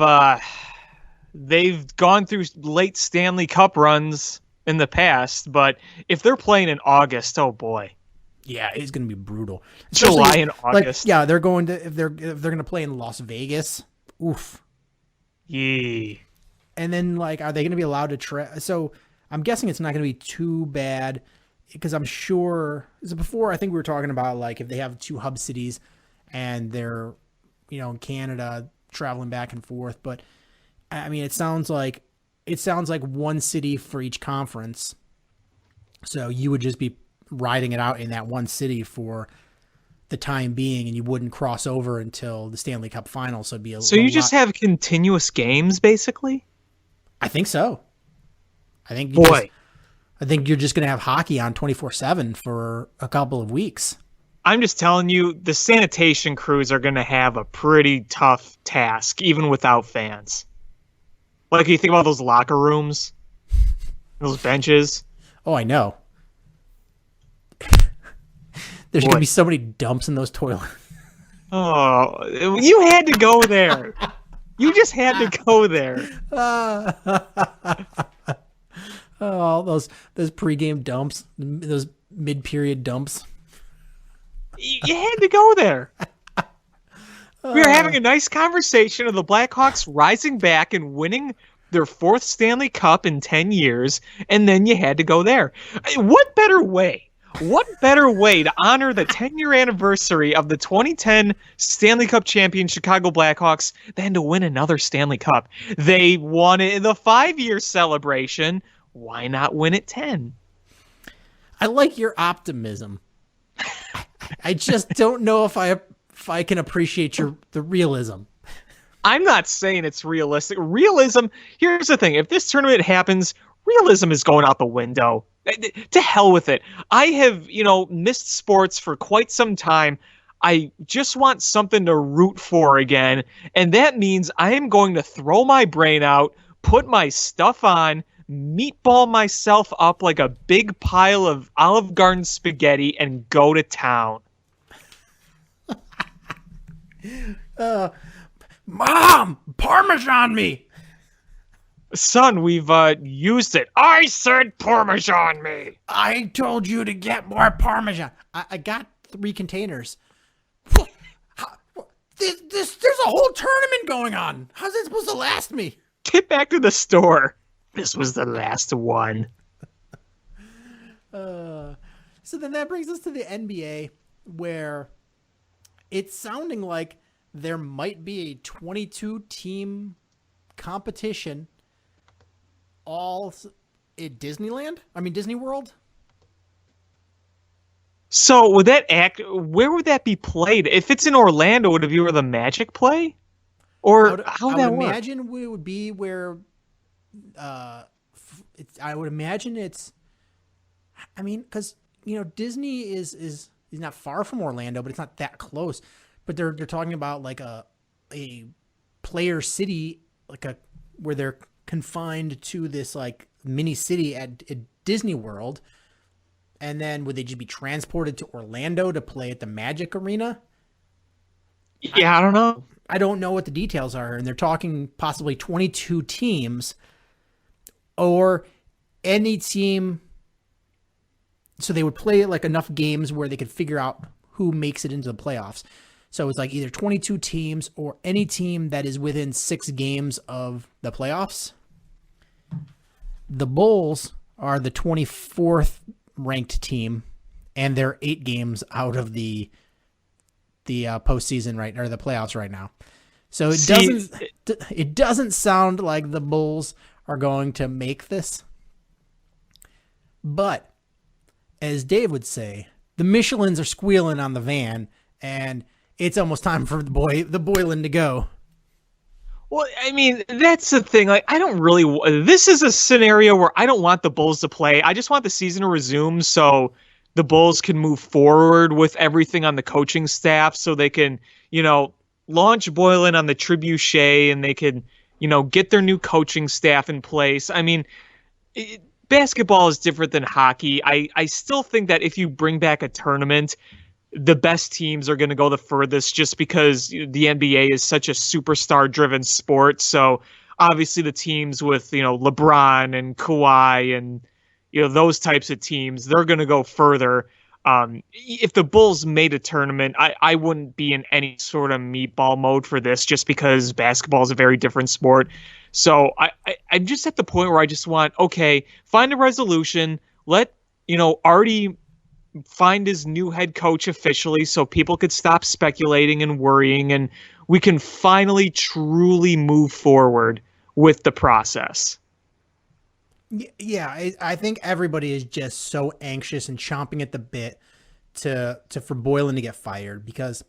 gone through late Stanley Cup runs in the past, but if they're playing in August, oh boy. Yeah, it's going to be brutal. July and August. They're going to if they're going to play in Las Vegas. Oof. Yeah. And then are they going to be allowed to so I'm guessing it's not going to be too bad, because I'm sure before, I think we were talking about if they have 2 hub cities and they're in Canada traveling back and forth, but I mean, it sounds like one city for each conference. So you would just be riding it out in that one city for the time being, and you wouldn't cross over until the Stanley Cup Finals. So it'd be so you just have continuous games, basically? I think so. I think you're just going to have hockey on 24/7 for a couple of weeks. I'm just telling you, the sanitation crews are going to have a pretty tough task, even without fans. You think about those locker rooms, those benches. Oh, I know. There's going to be so many dumps in those toilets. Oh, you had to go there. You just had to go there. Oh, those pregame dumps, those mid-period dumps. You had to go there. We were having a nice conversation of the Blackhawks rising back and winning their 4th Stanley Cup in 10 years, and then you had to go there. What better way? What better way to honor the 10-year anniversary of the 2010 Stanley Cup champion Chicago Blackhawks than to win another Stanley Cup? They won it in the 5-year celebration. Why not win it 10? I like your optimism. I just don't know if I can appreciate the realism. I'm not saying it's realistic. Realism, here's the thing. If this tournament happens, realism is going out the window. To hell with it. I have, missed sports for quite some time. I just want something to root for again. And that means I am going to throw my brain out, put my stuff on, meatball myself up like a big pile of Olive Garden spaghetti, and go to town. Mom, Parmesan me. Son, we've used it. I said Parmesan me. I told you to get more Parmesan. I got 3 containers. There's a whole tournament going on. How's it supposed to last me? Get back to the store. This was the last one. So then that brings us to the NBA, where it's sounding like there might be a 22-team competition all at Disneyland? I mean, Disney World? So would where would that be played? If it's in Orlando, would it be where the Magic play? Or how would that work? I would imagine it would be where, I would imagine it's, I mean, because, Disney is not far from Orlando, but it's not that close. But they're talking about like a player city, where they're confined to this like mini city at Disney World, and then would they just be transported to Orlando to play at the Magic Arena? Yeah, I don't know. I don't know what the details are, and they're talking possibly 22 teams or any team. So they would play like enough games where they could figure out who makes it into the playoffs. So it's like either 22 teams or any team that is within 6 games of the playoffs. The Bulls are the 24th ranked team, and they're 8 games out of the postseason or the playoffs right now. So it doesn't sound like the Bulls are going to make this. But as Dave would say, the Michelins are squealing on the van, and it's almost time for the Boylan to go. Well, I mean, that's the thing. Like, I don't really. This is a scenario where I don't want the Bulls to play. I just want the season to resume so the Bulls can move forward with everything on the coaching staff, so they can, launch Boylan on the trebuchet, and they can, get their new coaching staff in place. I mean, basketball is different than hockey. I still think that if you bring back a tournament, the best teams are going to go the furthest, just because the NBA is such a superstar-driven sport. So obviously the teams with, LeBron and Kawhi and, those types of teams, they're going to go further. If the Bulls made a tournament, I wouldn't be in any sort of meatball mode for this, just because basketball is a very different sport. So I'm just at the point where I just want, okay, find a resolution, let, Artie find his new head coach officially so people could stop speculating and worrying, and we can finally truly move forward with the process. Yeah, I think everybody is just so anxious and chomping at the bit for Boylan to get fired, because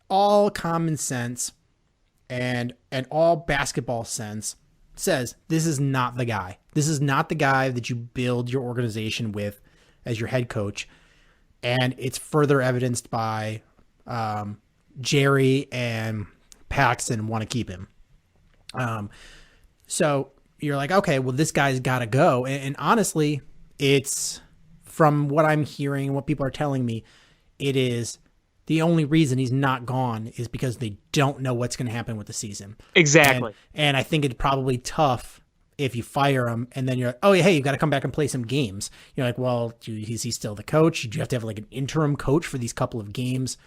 all common sense and all basketball sense says this is not the guy. This is not the guy that you build your organization with as your head coach. And it's further evidenced by Jerry and Paxson want to keep him. So you're like, okay, well, this guy's got to go. And honestly, it's, from what I'm hearing and what people are telling me, it is the only reason he's not gone is because they don't know what's going to happen with the season. Exactly. And I think it's probably tough if you fire him and then you're like, oh, hey, you've got to come back and play some games. You're like, well, is he still the coach? Do you have to have like an interim coach for these couple of games?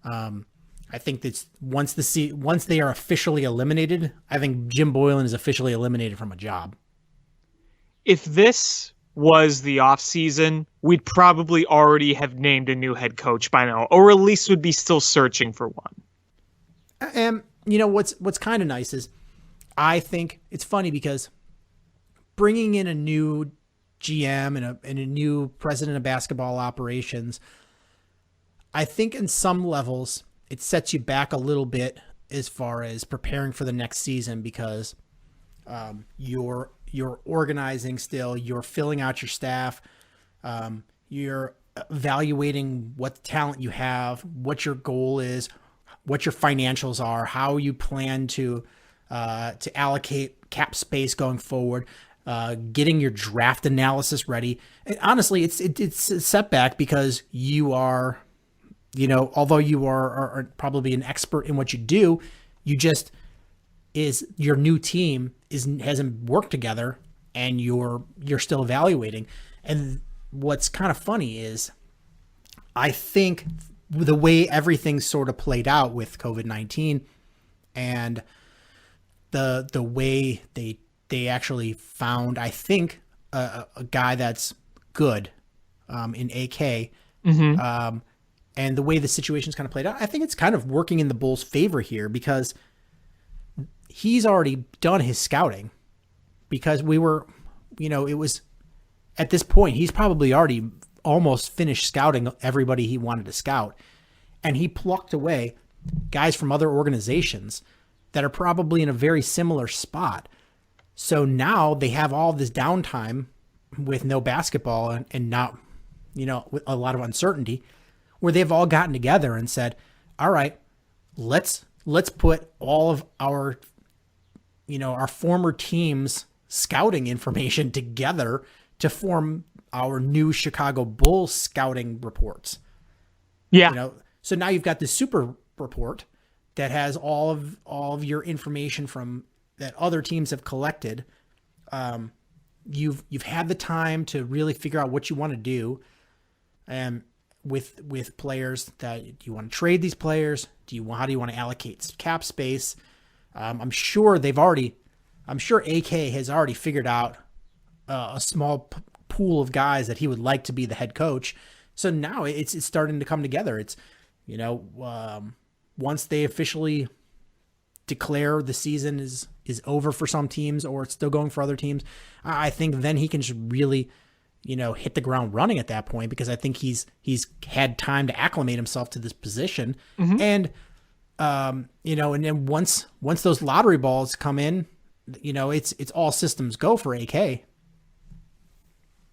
I think that's once they are officially eliminated, I think Jim Boylan is officially eliminated from a job. If this was the off season, we'd probably already have named a new head coach by now, or at least would be still searching for one. And you know what's kind of nice is I think it's funny because bringing in a new GM and a new president of basketball operations, I think in some levels it sets you back a little bit as far as preparing for the next season because you're organizing still, you're filling out your staff, you're evaluating what talent you have, what your goal is, what your financials are, how you plan to allocate cap space going forward, getting your draft analysis ready. And honestly, it's a setback because you are, although you are probably an expert in what you do, your new team hasn't worked together and you're still evaluating. And what's kind of funny is I think the way everything sort of played out with COVID-19 and the way they actually found, I think, a guy that's good in AK, and the way the situation's kind of played out, I think it's kind of working in the Bulls' favor here because he's already done his scouting because it was at this point, he's probably already almost finished scouting everybody he wanted to scout. And he plucked away guys from other organizations that are probably in a very similar spot. So now they have all this downtime with no basketball and not, with a lot of uncertainty, where they've all gotten together and said, all right, let's put all of our former team's scouting information together to form our new Chicago Bulls scouting reports. Yeah. So now you've got this super report that has all of your information from that other teams have collected. You've had the time to really figure out what you want to do, and with players that do you want to trade these players? How do you want to allocate cap space? I'm sure AK has already figured out a small pool of guys that he would like to be the head coach. So now it's starting to come together. It's, once they officially declare the season is over for some teams or it's still going for other teams, I think then he can just really, hit the ground running at that point because I think he's had time to acclimate himself to this position. Mm-hmm. And, and then once those lottery balls come in, it's all systems go for AK.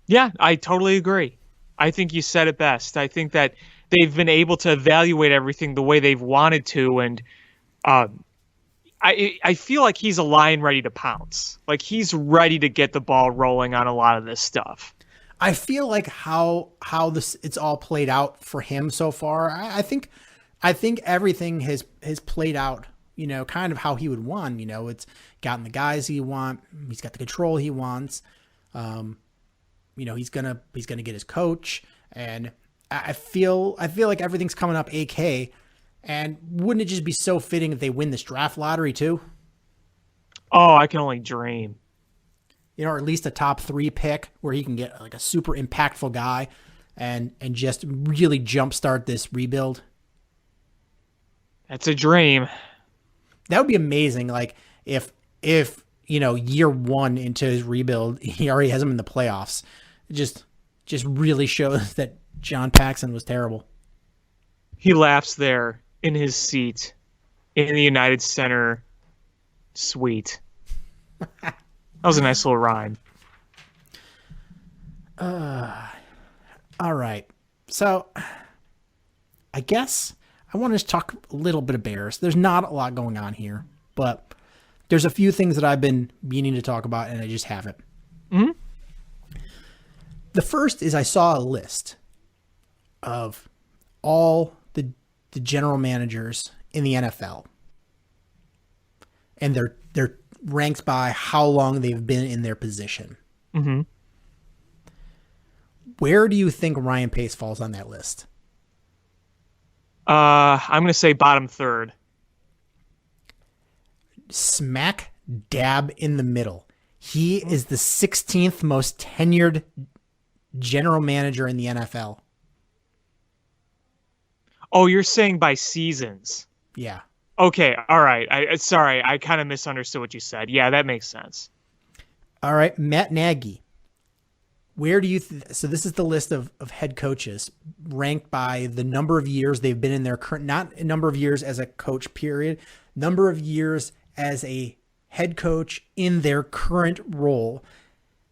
Yeah, I totally agree. I think you said it best. I think that they've been able to evaluate everything the way they've wanted to, and I feel like he's a lion ready to pounce. Like he's ready to get the ball rolling on a lot of this stuff. I feel like how it's all played out for him so far. I think everything has played out, kind of how he would want. It's gotten the guys he wants. He's got the control he wants. He's gonna get his coach, and I feel like everything's coming up AK. And wouldn't it just be so fitting if they win this draft lottery too? Oh, I can only dream. Or at least a top 3 pick where he can get like a super impactful guy and just really jumpstart this rebuild. That's a dream. That would be amazing. Like if year 1 into his rebuild, he already has him in the playoffs. It just really shows that John Paxson was terrible. He laughs there in his seat in the United Center suite. That was a nice little rhyme. All right. So I guess I want to talk a little bit of Bears. There's not a lot going on here, but there's a few things that I've been meaning to talk about and I just haven't. Mm-hmm. The first is I saw a list of all the general managers in the NFL. And they're ranked by how long they've been in their position. Mm-hmm. Where do you think Ryan Pace falls on that list? I'm going to say bottom third. Smack dab in the middle. He is the 16th most tenured general manager in the NFL. Oh, you're saying by seasons. Yeah. Okay, all right. Sorry, I kind of misunderstood what you said. Yeah, that makes sense. All right, Matt Nagy. Where do you so this is the list of head coaches ranked by the number of years they've been in their current, not a number of years as a coach period, number of years as a head coach in their current role.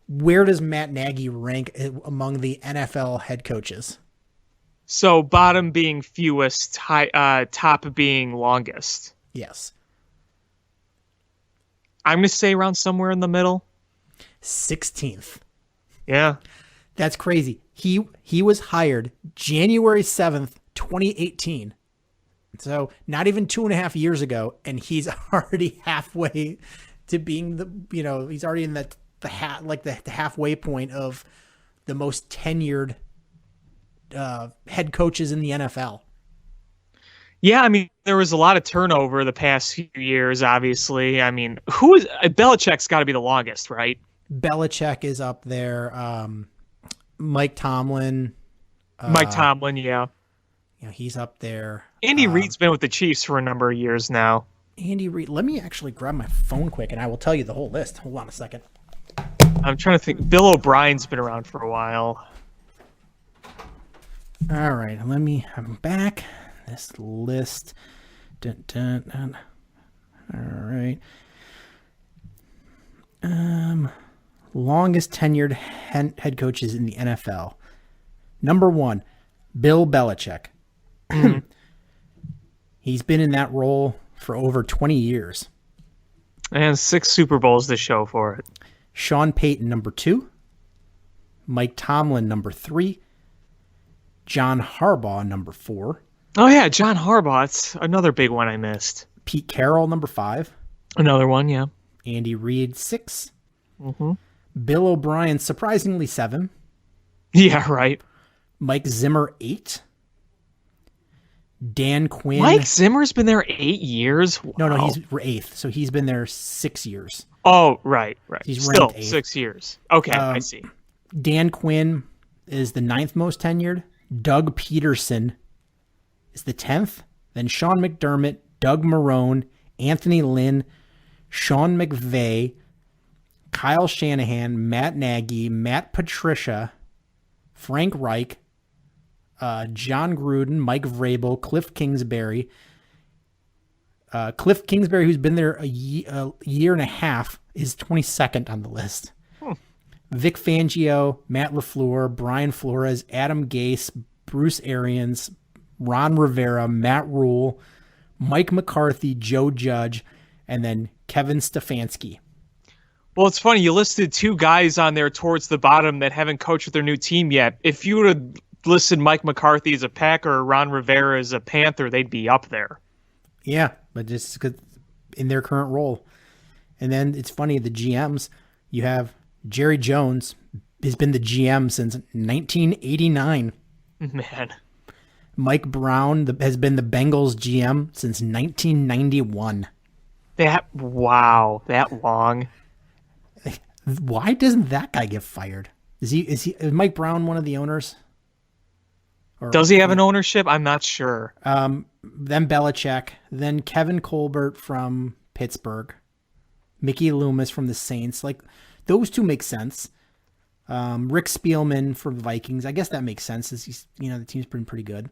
Where does Matt Nagy rank among the NFL head coaches? So bottom being fewest, top being longest. Yes. I'm going to say around somewhere in the middle. 16th. Yeah. That's crazy. He was hired January 7th, 2018. So not even 2.5 years ago, and he's already halfway to being he's already in the halfway point of the most tenured head coaches in the NFL. Yeah, I mean, there was a lot of turnover the past few years, obviously. I mean, Belichick's got to be the longest, right? Belichick is up there. Mike Tomlin. Yeah. He's up there. Andy Reid's been with the Chiefs for a number of years now. Andy Reid. Let me actually grab my phone quick, and I will tell you the whole list. Hold on a second. I'm trying to think. Bill O'Brien's been around for a while. All right, I'm back. This list. Dun, dun, dun. All right. Longest tenured head coaches in the NFL. Number 1, Bill Belichick. He's been in that role for over 20 years. And 6 Super Bowls to show for it. Sean Payton, number 2. Mike Tomlin, number 3. John Harbaugh, number 4. Oh, yeah, John Harbaugh. That's another big one I missed. Pete Carroll, number 5. Another one, yeah. Andy Reid, 6. Mm-hmm. Bill O'Brien, surprisingly 7. Yeah, right. Mike Zimmer, 8. Dan Quinn. Mike Zimmer's been there 8 years? Wow. No, he's 8th. So he's been there 6 years. Oh, right. He's Still ranked 8th. 6 years. Okay, I see. Dan Quinn is the 9th most tenured. Doug Peterson is the 10th. Then Sean McDermott, Doug Marrone, Anthony Lynn, Sean McVay, Kyle Shanahan, Matt Nagy, Matt Patricia, Frank Reich, John Gruden, Mike Vrabel, Cliff Kingsbury. Cliff Kingsbury, who's been there a year and a half, is 22nd on the list. Vic Fangio, Matt LaFleur, Brian Flores, Adam Gase, Bruce Arians, Ron Rivera, Matt Rule, Mike McCarthy, Joe Judge, and then Kevin Stefanski. Well, it's funny. You listed 2 guys on there towards the bottom that haven't coached with their new team yet. If you would have listed Mike McCarthy as a Packer or Ron Rivera as a Panther, they'd be up there. Yeah, but just in their current role. And then it's funny, the GMs, you have Jerry Jones has been the GM since 1989. Man. Mike Brown has been the Bengals GM since 1991. That long. Why doesn't that guy get fired? Is Mike Brown one of the owners? Or, does he have an ownership? I'm not sure. Then Belichick, then Kevin Colbert from Pittsburgh, Mickey Loomis from the Saints. Like, those 2 make sense. Rick Spielman for the Vikings. I guess that makes sense. He's, the team's been pretty good.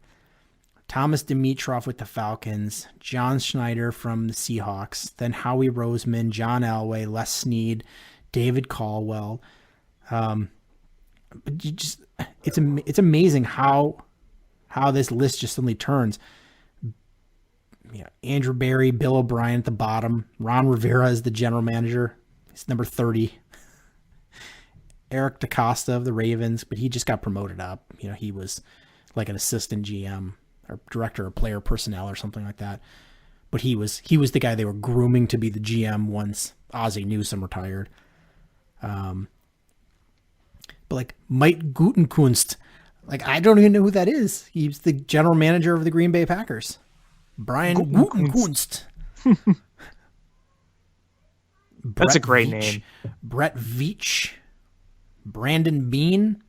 Thomas Dimitroff with the Falcons, John Schneider from the Seahawks, then Howie Roseman, John Elway, Les Snead, David Caldwell. But it's amazing how this list just suddenly turns. Andrew Barry, Bill O'Brien at the bottom, Ron Rivera is the general manager. He's number 30. Eric DaCosta of the Ravens, but he just got promoted up. He was like an assistant GM or director of player personnel or something like that. But he was the guy they were grooming to be the GM once Ozzie Newsome retired. But like Mike Gutenkunst, like I don't even know who that is. He's the general manager of the Green Bay Packers. Brian Gutenkunst. That's a great name. Brett Veach. Brandon Bean.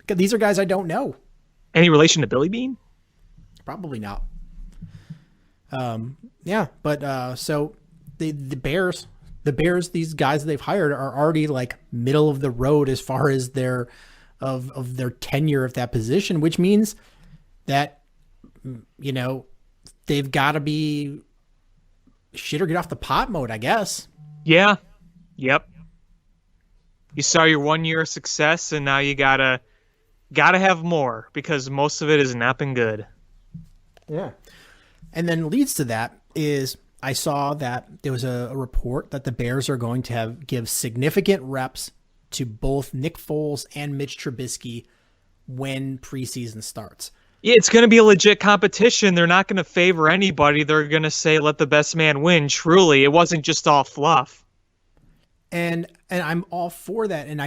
These are guys I don't know. Any relation to Billy Bean? Probably not. Yeah, but so the Bears, these guys that they've hired are already like middle of the road as far as their of their tenure of that position, which means that they've got to be shit or get off the pot mode, I guess. Yeah. Yep. You saw your 1 year of success, and now you gotta have more because most of it has not been good. Yeah. And then leads to that is I saw that there was a report that the Bears are going to give significant reps to both Nick Foles and Mitch Trubisky when preseason starts. Yeah, it's going to be a legit competition. They're not going to favor anybody. They're going to say, let the best man win. Truly, it wasn't just all fluff. And I'm all for that. And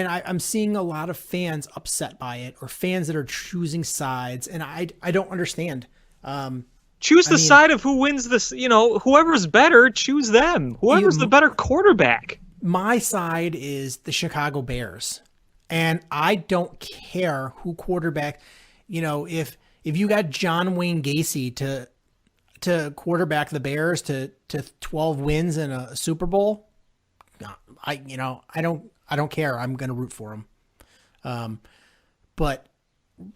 I'm seeing a lot of fans upset by it, or fans that are choosing sides. And I don't understand. Choose the side of who wins this, whoever's better, choose them. Whoever's the better quarterback. My side is the Chicago Bears. And I don't care who quarterback, if you got John Wayne Gacy to quarterback the Bears to 12 wins and a Super Bowl, I don't care. I'm going to root for him. But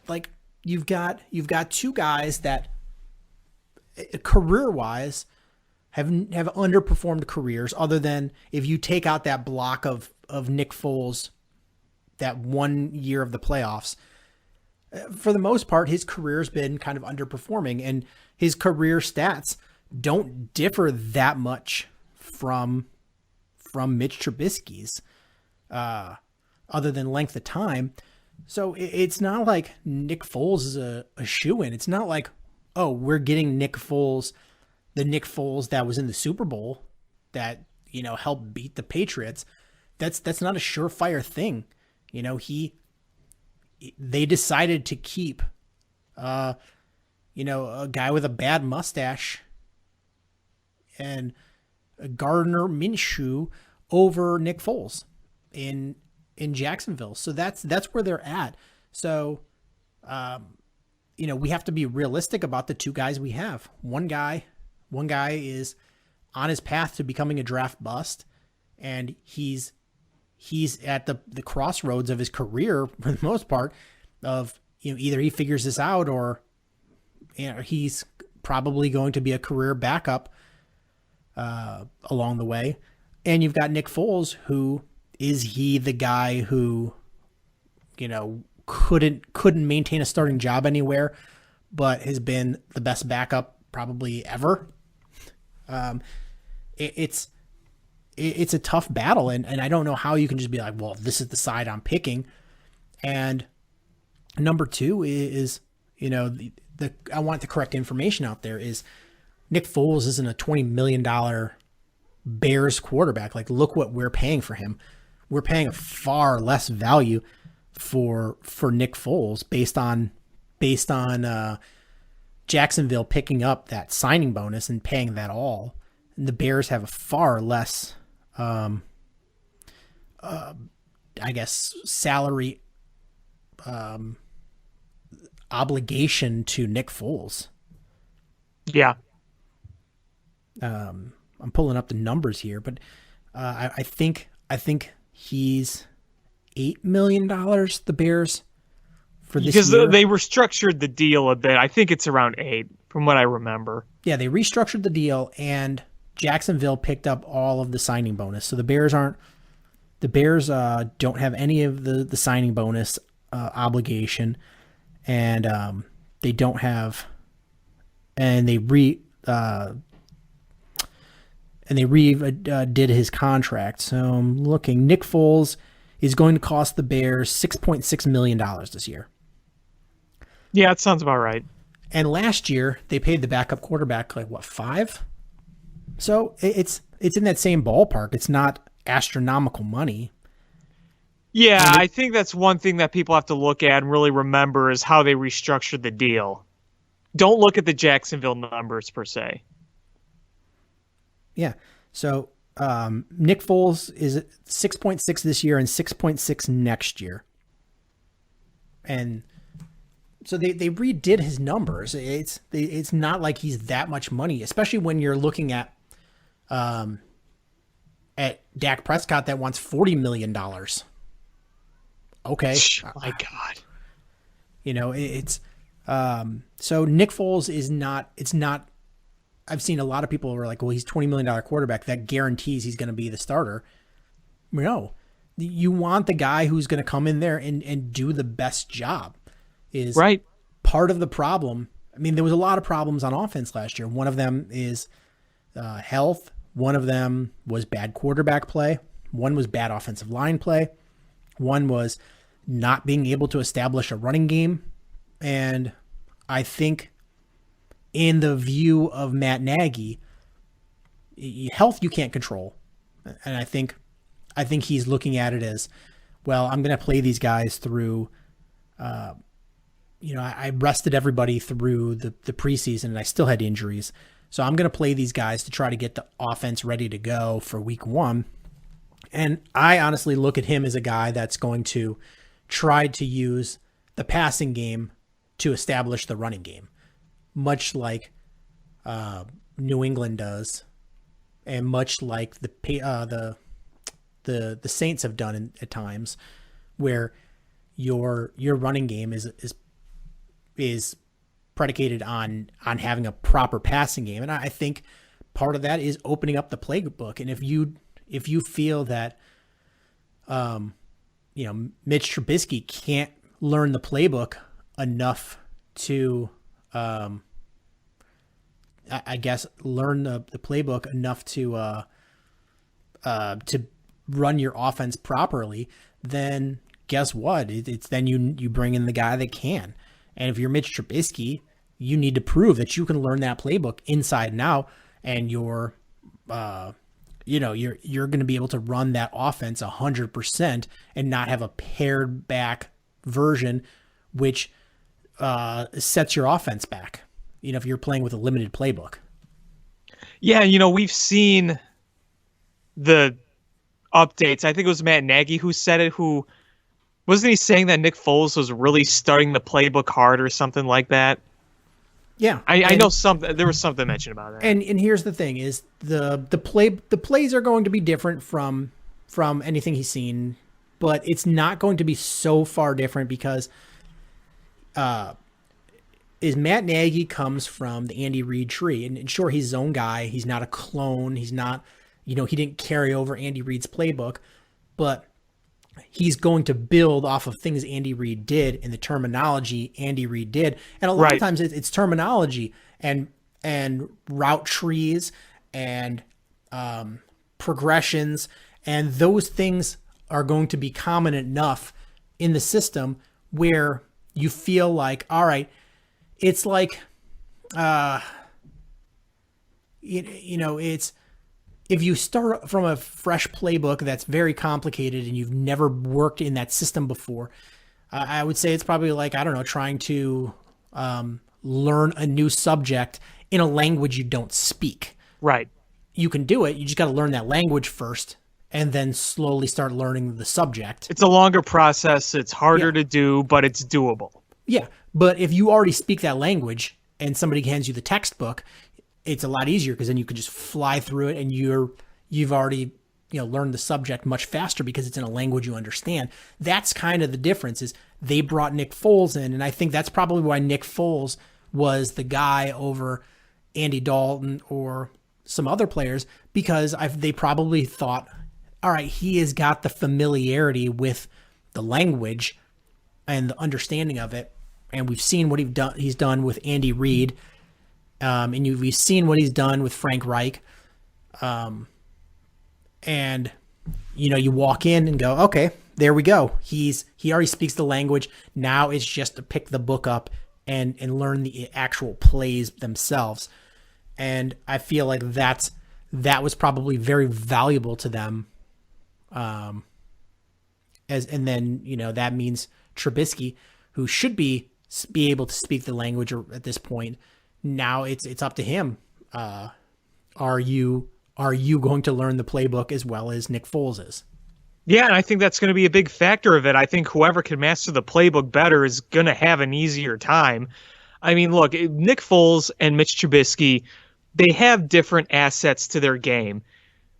like you've got two guys that career-wise have underperformed careers, other than if you take out that block of Nick Foles, that 1 year of the playoffs. For the most part, his career's been kind of underperforming, and his career stats don't differ that much from Mitch Trubisky's, other than length of time. So it's not like Nick Foles is a shoo-in. It's not like, oh, we're getting Nick Foles, the Nick Foles that was in the Super Bowl that, helped beat the Patriots. That's not a surefire thing. They decided to keep, a guy with a bad mustache and Gardner Minshew over Nick Foles in Jacksonville. So that's where they're at. So, we have to be realistic about the two guys we have. One guy is on his path to becoming a draft bust, and he's at the crossroads of his career for the most part of, either he figures this out or, he's probably going to be a career backup along the way. And you've got Nick Foles, who is he the guy who, couldn't maintain a starting job anywhere, but has been the best backup probably ever. It's a tough battle, and I don't know how you can just be like, well, this is the side I'm picking. And number two is, I want the correct information out there is Nick Foles isn't a $20 million Bears quarterback. Like, look what we're paying for him. We're paying a far less value for Nick Foles based on Jacksonville picking up that signing bonus and paying that all. And the Bears have a far less, salary obligation to Nick Foles. Yeah. I'm pulling up the numbers here, but I think he's $8 million, the Bears, for this because year. they restructured the deal a bit. I think it's around 8 from what I remember. Yeah, they restructured the deal, and Jacksonville picked up all of the signing bonus. So the Bears don't have any of the signing bonus obligation, and they don't have, and they did his contract. So I'm looking. Nick Foles is going to cost the Bears $6.6 million this year. Yeah, it sounds about right. And last year they paid the backup quarterback like what, $5 So it's in that same ballpark. It's not astronomical money. Yeah, I think that's one thing that people have to look at and really remember is how they restructured the deal. Don't look at the Jacksonville numbers per se. Yeah. So Nick Foles is 6.6 this year and 6.6 next year. And so they redid his numbers. It's not like he's that much money, especially when you're looking at Dak Prescott that wants $40 million. Okay. Oh my God. It's so Nick Foles is not, it's not, I've seen a lot of people who are like, well, he's $20 million quarterback. That guarantees he's going to be the starter. No, you want the guy who's going to come in there and do the best job. Is right. Part of the problem. I mean, there was a lot of problems on offense last year. One of them is health. One of them was bad quarterback play. One was bad offensive line play. One was not being able to establish a running game. And I think in the view of Matt Nagy, health you can't control. And I think he's looking at it as, well, I'm going to play these guys through, I rested everybody through the preseason and I still had injuries. So I'm going to play these guys to try to get the offense ready to go for week 1. And I honestly look at him as a guy that's going to try to use the passing game to establish the running game, much like New England does, and much like the Saints have done at times, where your running game is predicated on having a proper passing game. And I think part of that is opening up the playbook. And if you feel that, Mitch Trubisky can't learn the playbook enough to, I guess, learn the playbook enough to run your offense properly, then guess what? It's then you bring in the guy that can. And if you're Mitch Trubisky, you need to prove that you can learn that playbook inside and out, and you're going to be able to run that offense 100% and not have a pared back version, which sets your offense back. If you're playing with a limited playbook. Yeah, we've seen the updates. I think it was Matt Nagy who said it, who wasn't he saying that Nick Foles was really starting the playbook hard or something like that? Yeah. I know there was something mentioned about that. And here's the thing is the plays are going to be different from anything he's seen, but it's not going to be so far different because is Matt Nagy comes from the Andy Reid tree, and sure, he's his own guy. He's not a clone. He's not, he didn't carry over Andy Reid's playbook, but he's going to build off of things Andy Reid did and the terminology Andy Reid did. And a lot of times it's terminology and route trees and progressions. And those things are going to be common enough in the system where you feel like, all right, it's like, it's, if you start from a fresh playbook that's very complicated and you've never worked in that system before, I would say it's probably like, I don't know, trying to learn a new subject in a language you don't speak. Right. You can do it. You just got to learn that language first and then slowly start learning the subject. It's a longer process. It's harder to do, but it's doable. Yeah. But if you already speak that language and somebody hands you the textbook, it's a lot easier because then you can just fly through it and you've already learned the subject much faster because it's in a language you understand. That's kind of the difference is they brought Nick Foles in, and I think that's probably why Nick Foles was the guy over Andy Dalton or some other players, because they probably thought, all right, he has got the familiarity with the language and the understanding of it, and we've seen what he's done with Andy Reid. And we've seen what he's done with Frank Reich. And, you walk in and go, okay, there we go. He already speaks the language. Now it's just to pick the book up and learn the actual plays themselves. And I feel like that's that was probably very valuable to them. And then, that means Trubisky, who should be able to speak the language at this point. Now it's up to him. Are you going to learn the playbook as well as Nick Foles is? Yeah, and I think that's going to be a big factor of it. I think whoever can master the playbook better is going to have an easier time. I mean, look, Nick Foles and Mitch Trubisky, they have different assets to their game.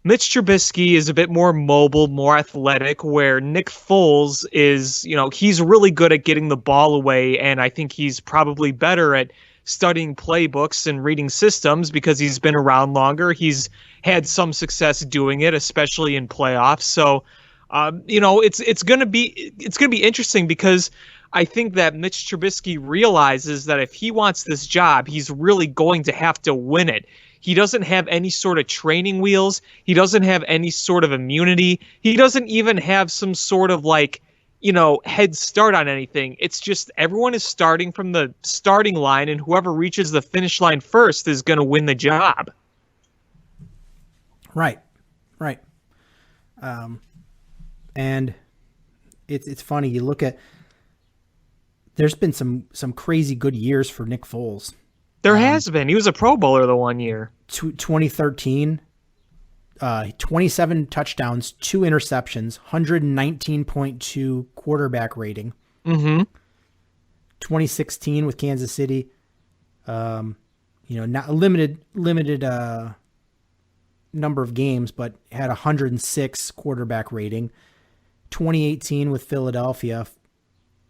Mitch Trubisky is a bit more mobile, more athletic, where Nick Foles is, he's really good at getting the ball away, and I think he's probably better at studying playbooks and reading systems because he's been around longer. He's had some success doing it, especially in playoffs. So, it's going to be interesting because I think that Mitch Trubisky realizes that if he wants this job, he's really going to have to win it. He doesn't have any sort of training wheels. He doesn't have any sort of immunity. He doesn't even have some sort of head start on anything. It's just everyone is starting from the starting line, and whoever reaches the finish line first is going to win the job. Right. And it's funny. You look at, there's been some crazy good years for Nick Foles. There has been. He was a Pro Bowler the one year. 2013, 27 touchdowns, 2 interceptions, 119.2 quarterback rating. Mm-hmm. 2016 with Kansas City, not a limited number of games, but had 106 quarterback rating. 2018 with Philadelphia,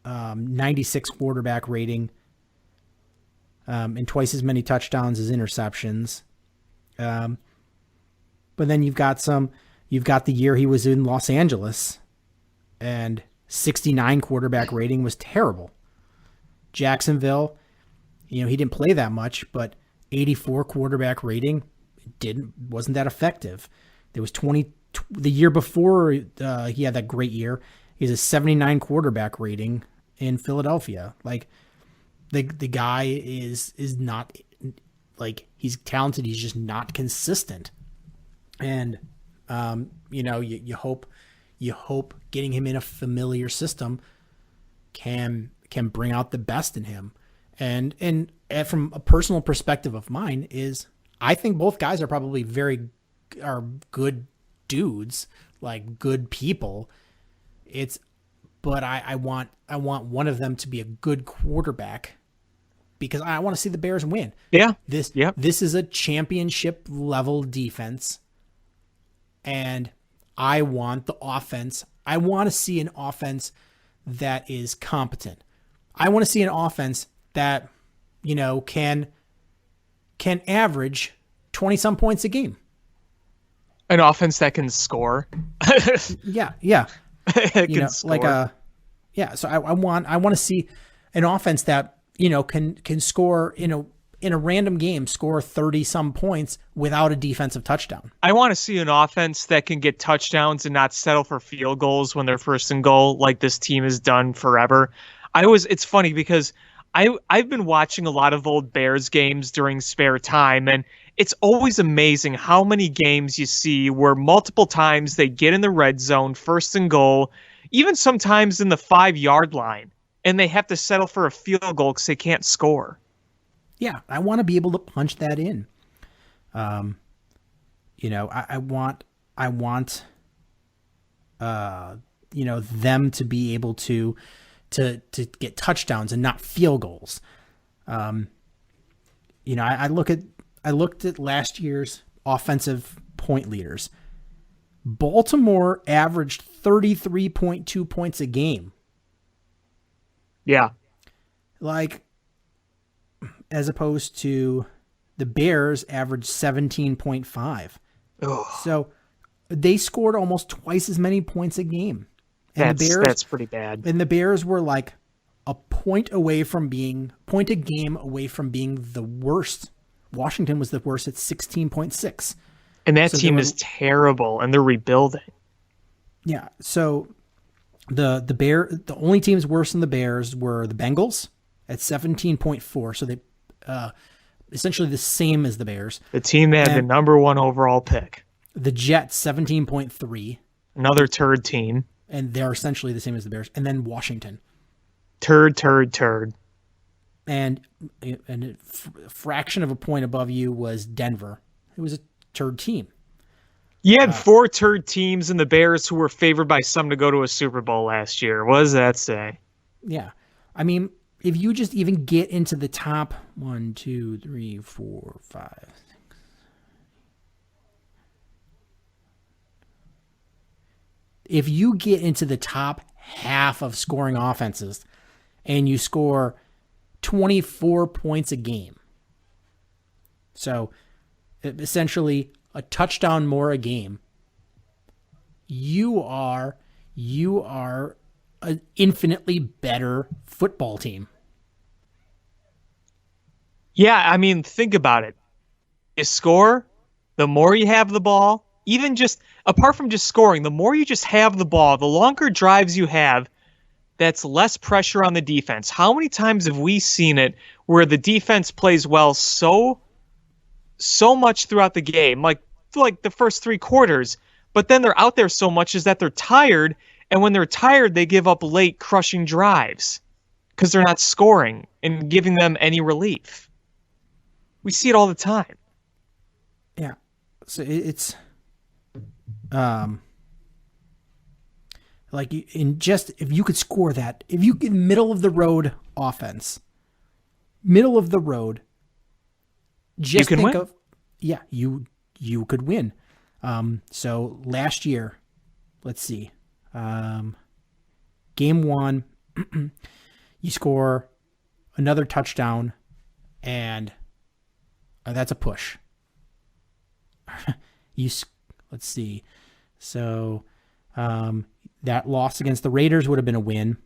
96 quarterback rating, and twice as many touchdowns as interceptions. But then you've got the year he was in Los Angeles, and 69 quarterback rating was terrible. Jacksonville, he didn't play that much, but 84 quarterback rating wasn't that effective. There was the year before he had that great year. He has a 79 quarterback rating in Philadelphia. Like the guy is not, like, he's talented. He's just not consistent. And you hope getting him in a familiar system can bring out the best in him. And from a personal perspective of mine is, I think both guys are probably are good dudes, like good people. But I want one of them to be a good quarterback because I want to see the Bears win. Yeah. This is a championship level defense. And I want the offense. I want to see an offense that is competent. I want to see an offense that, can average 20 some points a game. An offense that can score. Yeah. Score. So I want to see an offense that, can score, in a random game, score 30 some points without a defensive touchdown. I want to see an offense that can get touchdowns and not settle for field goals when they're first and goal, like this team has done forever. It's funny because I've been watching a lot of old Bears games during spare time, and it's always amazing how many games you see where multiple times they get in the red zone, first and goal, even sometimes in the 5-yard line, and they have to settle for a field goal because they can't score. Yeah, I want to be able to punch that in. I want them to be able to get touchdowns and not field goals. I looked at last year's offensive point leaders. Baltimore averaged 33.2 points a game. Yeah. As opposed to the Bears averaged 17.5. So they scored almost twice as many points a game. And that's pretty bad. And the Bears were like a point a game away from being the worst. Washington was the worst at 16.6. And that team is terrible, and they're rebuilding. Yeah. So the only teams worse than the Bears were the Bengals at 17.4. So they essentially the same as the Bears. The team that had the number 1 overall pick. The Jets, 17.3. Another turd team. And they're essentially the same as the Bears. And then Washington. Turd. And a fraction of a point above you was Denver. It was a turd team. You had 4 turd teams in the Bears who were favored by some to go to a Super Bowl last year. What does that say? Yeah. I mean, if you just even get into the top 1, 2, 3, 4, 5, 6. If you get into the top half of scoring offenses and you score 24 points a game, so essentially a touchdown more a game, you are an infinitely better football team. Yeah, I mean, think about it. You score, the more you have the ball, even just apart from just scoring, the more you just have the ball, the longer drives you have, that's less pressure on the defense. How many times have we seen it where the defense plays well so much throughout the game, like the first 3 quarters, but then they're out there so much is that they're tired, and when they're tired, they give up late crushing drives because they're not scoring and giving them any relief. We see it all the time. Yeah. So it's like if you could score that, if you get middle of the road offense, middle of the road, just you can think win. of, yeah, you could win. So last year, let's see, game 1, you score another touchdown, and that's a push. Let's see. So that loss against the Raiders would have been a win.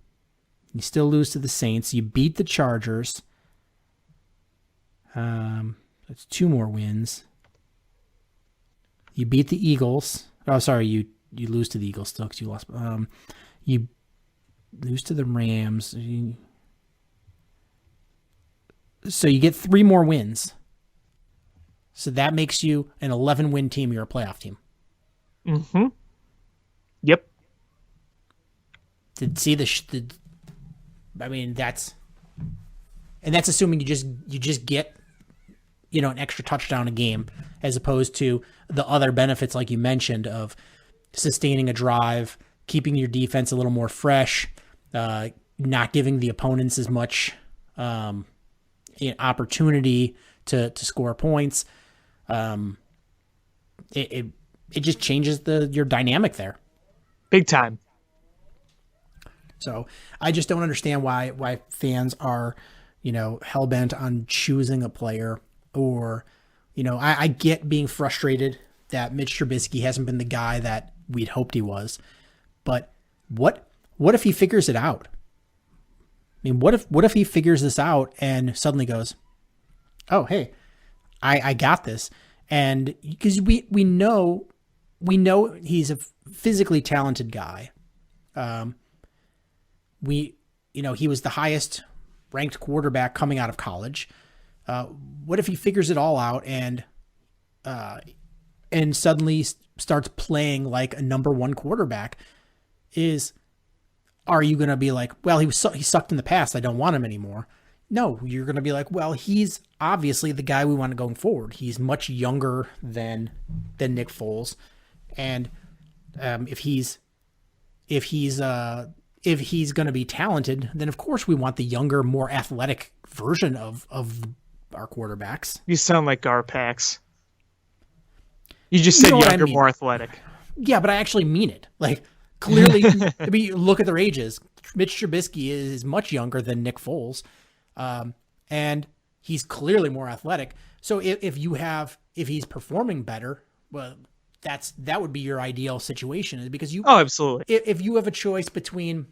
You still lose to the Saints. You beat the Chargers. That's 2 more wins. You beat the Eagles. Oh, sorry, you lose to the Eagles still because you lost. You lose to the Rams. So you get 3 more wins. So that makes you an 11-win team. You're a playoff team. Mm-hmm. Yep. I mean, that's assuming you just get, an extra touchdown a game, as opposed to the other benefits like you mentioned of sustaining a drive, keeping your defense a little more fresh, not giving the opponents as much opportunity to score points. It just changes your dynamic there. Big time. So I just don't understand why fans are, hell-bent on choosing a player, or, I get being frustrated that Mitch Trubisky hasn't been the guy that we'd hoped he was, but what if he figures it out? I mean, what if he figures this out and suddenly goes, oh, hey, I got this. And because we know he's a physically talented guy. He was the highest ranked quarterback coming out of college. What if he figures it all out and suddenly starts playing like a number 1 quarterback? Are you going to be like, well, he sucked in the past, I don't want him anymore? No, you're going to be like, well, he's obviously the guy we want going forward. He's much younger than Nick Foles, and if he's going to be talented, then of course we want the younger, more athletic version of our quarterbacks. You sound like Garpax. You just said younger, more athletic. Yeah, but I actually mean it. Like, clearly, I mean, look at their ages. Mitch Trubisky is much younger than Nick Foles. And he's clearly more athletic. So if he's performing better, well, that would be your ideal situation, because absolutely. If you have a choice between,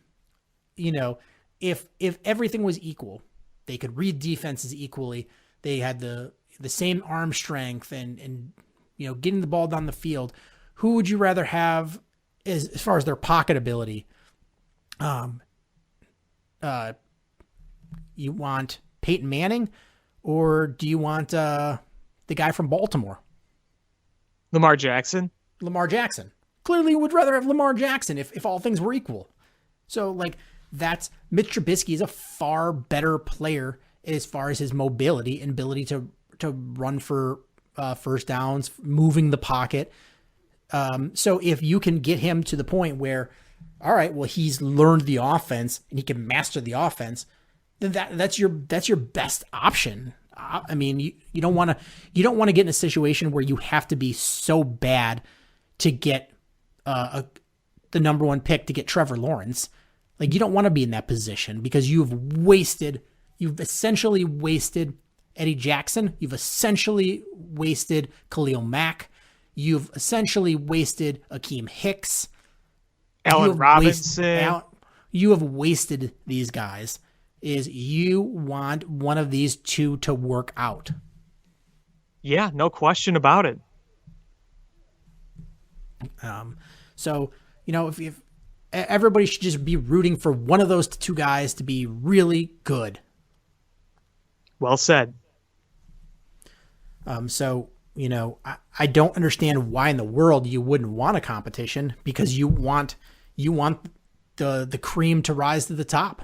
if everything was equal, they could read defenses equally. They had the same arm strength and getting the ball down the field. Who would you rather have as far as their pocket ability? You want Peyton Manning or do you want the guy from Baltimore, Lamar Jackson. Lamar Jackson? Clearly, you would rather have Lamar Jackson if all things were equal. So, like, that's Mitch Trubisky is a far better player as far as his mobility and ability to run for first downs, moving the pocket. So if you can get him to the point where, all right, well, he's learned the offense and he can master the offense, then that's your best option. I mean, you don't want to get in a situation where you have to be so bad to get the number one pick to get Trevor Lawrence. Like, you don't want to be in that position because you've essentially wasted Eddie Jackson. You've essentially wasted Khalil Mack. You've essentially wasted Akeem Hicks. Allen Robinson. You have wasted these guys. You want one of these two to work out. Yeah, no question about it. So, if everybody should just be rooting for one of those two guys to be really good. Well said. So, I don't understand why in the world you wouldn't want a competition, because you want the cream to rise to the top.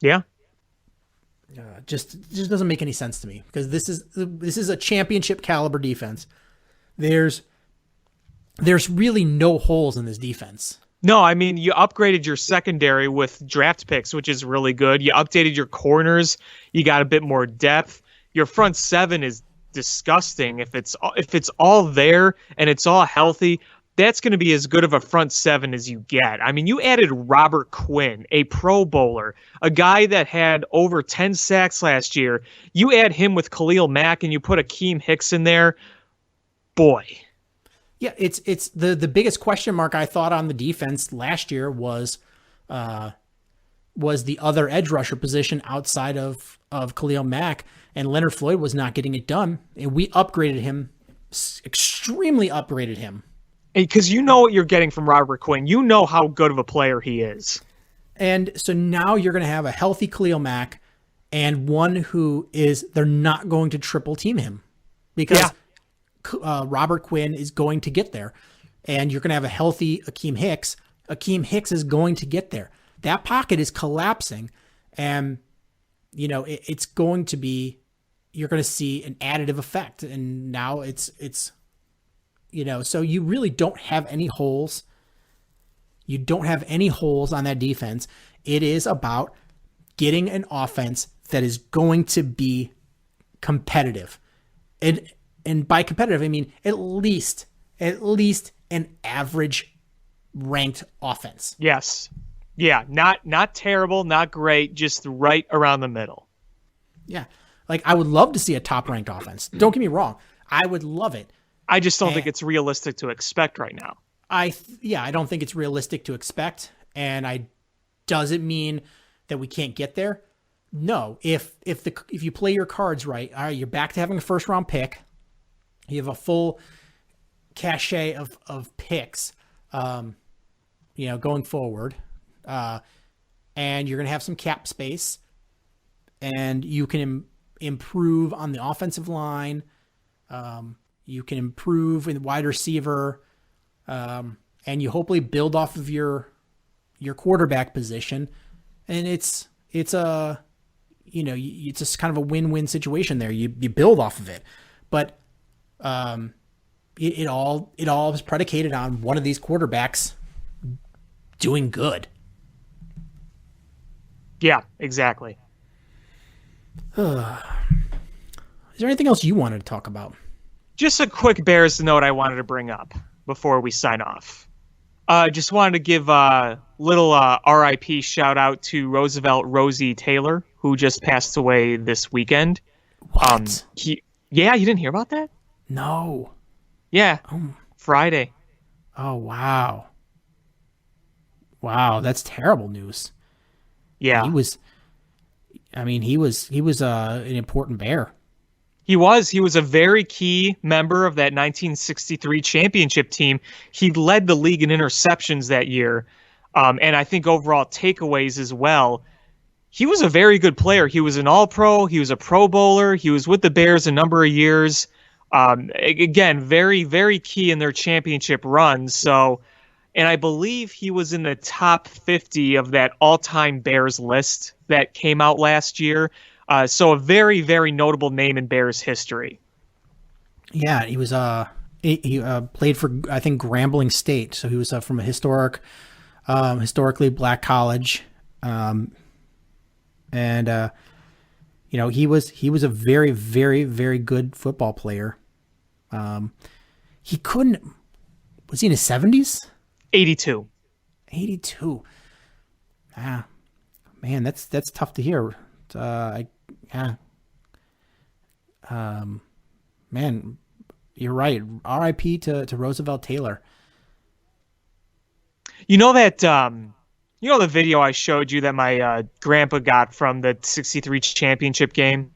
Yeah. Just doesn't make any sense to me, because this is a championship caliber defense. There's really no holes in this defense. No, I mean, you upgraded your secondary with draft picks, which is really good. You updated your corners. You got a bit more depth. Your front seven is disgusting. If it's all there and it's all healthy, that's going to be as good of a front seven as you get. I mean, you added Robert Quinn, a Pro Bowler, a guy that had over 10 sacks last year. You add him with Khalil Mack and you put Akeem Hicks in there. Boy. Yeah, it's the biggest question mark I thought on the defense last year was the other edge rusher position outside of Khalil Mack, and Leonard Floyd was not getting it done, and we upgraded him, extremely upgraded him. Because you know what you're getting from Robert Quinn. You know how good of a player he is. And so now you're going to have a healthy Khalil Mack and one who they're not going to triple team him, because Robert Quinn is going to get there, and you're going to have a healthy Akeem Hicks. Akeem Hicks is going to get there. That pocket is collapsing, and it's going to be, you're going to see an additive effect. And now it's so you really don't have any holes. You don't have any holes on that defense. It is about getting an offense that is going to be competitive. And by competitive, I mean at least an average ranked offense. Yes. Yeah, not terrible, not great, just right around the middle. Yeah. Like, I would love to see a top ranked offense. Don't get me wrong. I would love it. I just don't think it's realistic to expect right now. I don't think it's realistic to expect, and does it mean that we can't get there? No. If you play your cards right, all right, you're back to having a first round pick. You have a full cachet of picks, going forward, and you're going to have some cap space, and you can improve on the offensive line. You can improve in wide receiver, and you hopefully build off of your quarterback position, and it's a kind of a win-win situation there. You build off of it, but it all is predicated on one of these quarterbacks doing good. Yeah, exactly. Is there anything else you wanted to talk about? Just a quick Bears note I wanted to bring up before we sign off. Just wanted to give a little RIP shout out to Roosevelt Rosie Taylor, who just passed away this weekend. What? You didn't hear about that? No. Yeah. Friday. Oh, wow. Wow, that's terrible news. Yeah. He was an important Bear. He was a very key member of that 1963 championship team. He led the league in interceptions that year. And I think overall takeaways as well. he was a very good player. He was an All-Pro. He was a Pro Bowler. He was with the Bears a number of years. Again, very, very key in their championship runs. So, and I believe he was in the top 50 of that all-time Bears list that came out last year. So a very, very notable name in Bears history. Yeah, he was he played for, I think, Grambling State. So he was from a historically black college. And he was a very, very, very good football player. Was he in his 70s? 82. 82. Ah, man, that's tough to hear. Man, you're right. R.I.P. to Roosevelt Taylor. You know that the video I showed you that my grandpa got from the 63 championship game?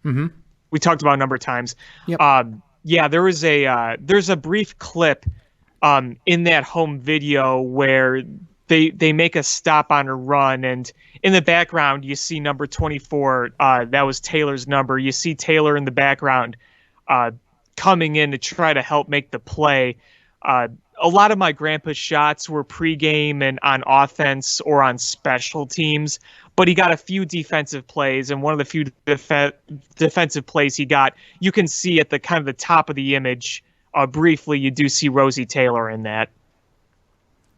Mm-hmm. We talked about a number of times. Yep. Yeah, there's a brief clip in that home video where they make a stop on a run, and in the background you see number 24. That was Taylor's number. You see Taylor in the background coming in to try to help make the play. A lot of my grandpa's shots were pregame and on offense or on special teams, but he got a few defensive plays, and one of the few defensive plays he got, you can see at the kind of the top of the image, briefly, you do see Rosie Taylor in that.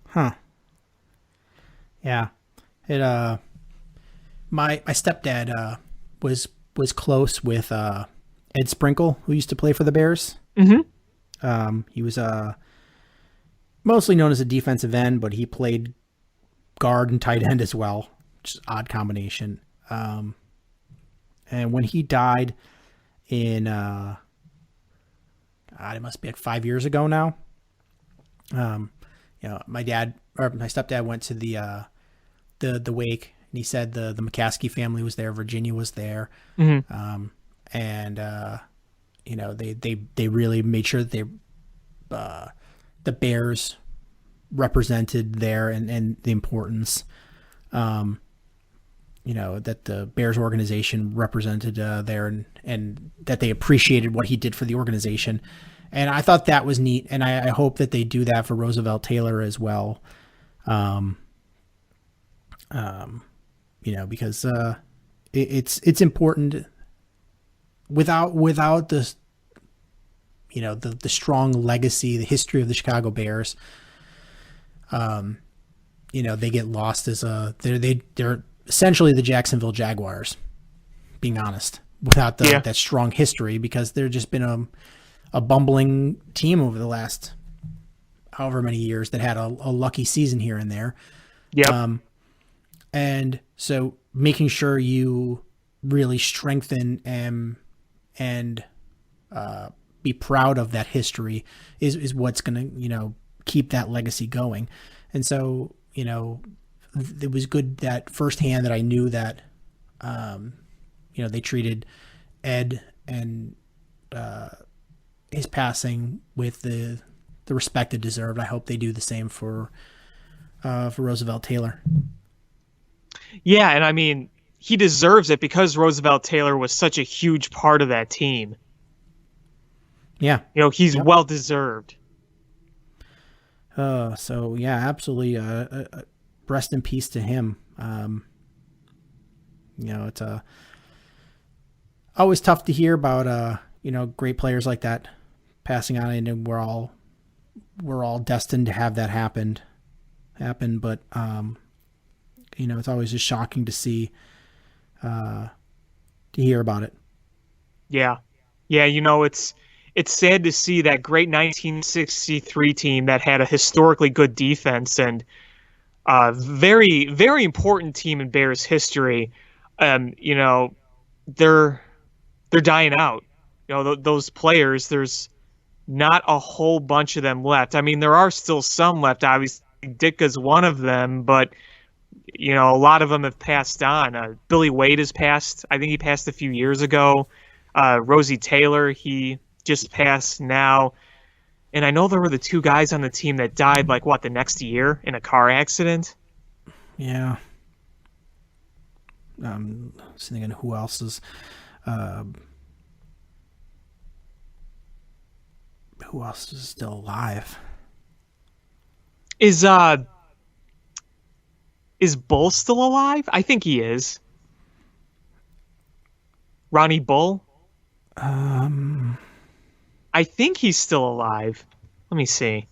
Huh. Yeah. It my stepdad was close with Ed Sprinkle, who used to play for the Bears. Mm-hmm. He was mostly known as a defensive end, but he played guard and tight end as well. Just odd combination. And when he died in, it must be like 5 years ago now. My stepdad went to the wake, and he said the McCaskey family was there, Virginia was there. Mm-hmm. They really made sure that the Bears represented there and the importance, that the Bears organization represented there and that they appreciated what he did for the organization. And I thought that was neat. And I hope that they do that for Roosevelt Taylor as well. Because it's important without this, the strong legacy, the history of the Chicago Bears, they get lost as they're essentially the Jacksonville Jaguars, being honest, without that strong history, because they've just been a bumbling team over the last however many years that had a lucky season here and there. Yeah. And so making sure you really strengthen and be proud of that history is what's going to, keep that legacy going. And so, it was good that firsthand that I knew that, they treated Ed and his passing with the respect it deserved. I hope they do the same for Roosevelt Taylor. Yeah, and I mean, he deserves it because Roosevelt Taylor was such a huge part of that team. Yeah. He's well deserved. So yeah, absolutely. Rest in peace to him. It's always tough to hear about, great players like that passing on, and we're all destined to have that happen. But, it's always just shocking to see, to hear about it. Yeah. Yeah. It's sad to see that great 1963 team that had a historically good defense and very, very important team in Bears history. They're dying out. Those players, there's not a whole bunch of them left. I mean, there are still some left. Obviously, Ditka's one of them, but a lot of them have passed on. Billy Wade has passed. I think he passed a few years ago. Rosie Taylor, he just passed now. And I know there were the two guys on the team that died the next year in a car accident. Yeah. was thinking who else is still alive? Is Bull still alive? I think he is. Ronnie Bull? I think he's still alive. Let me see.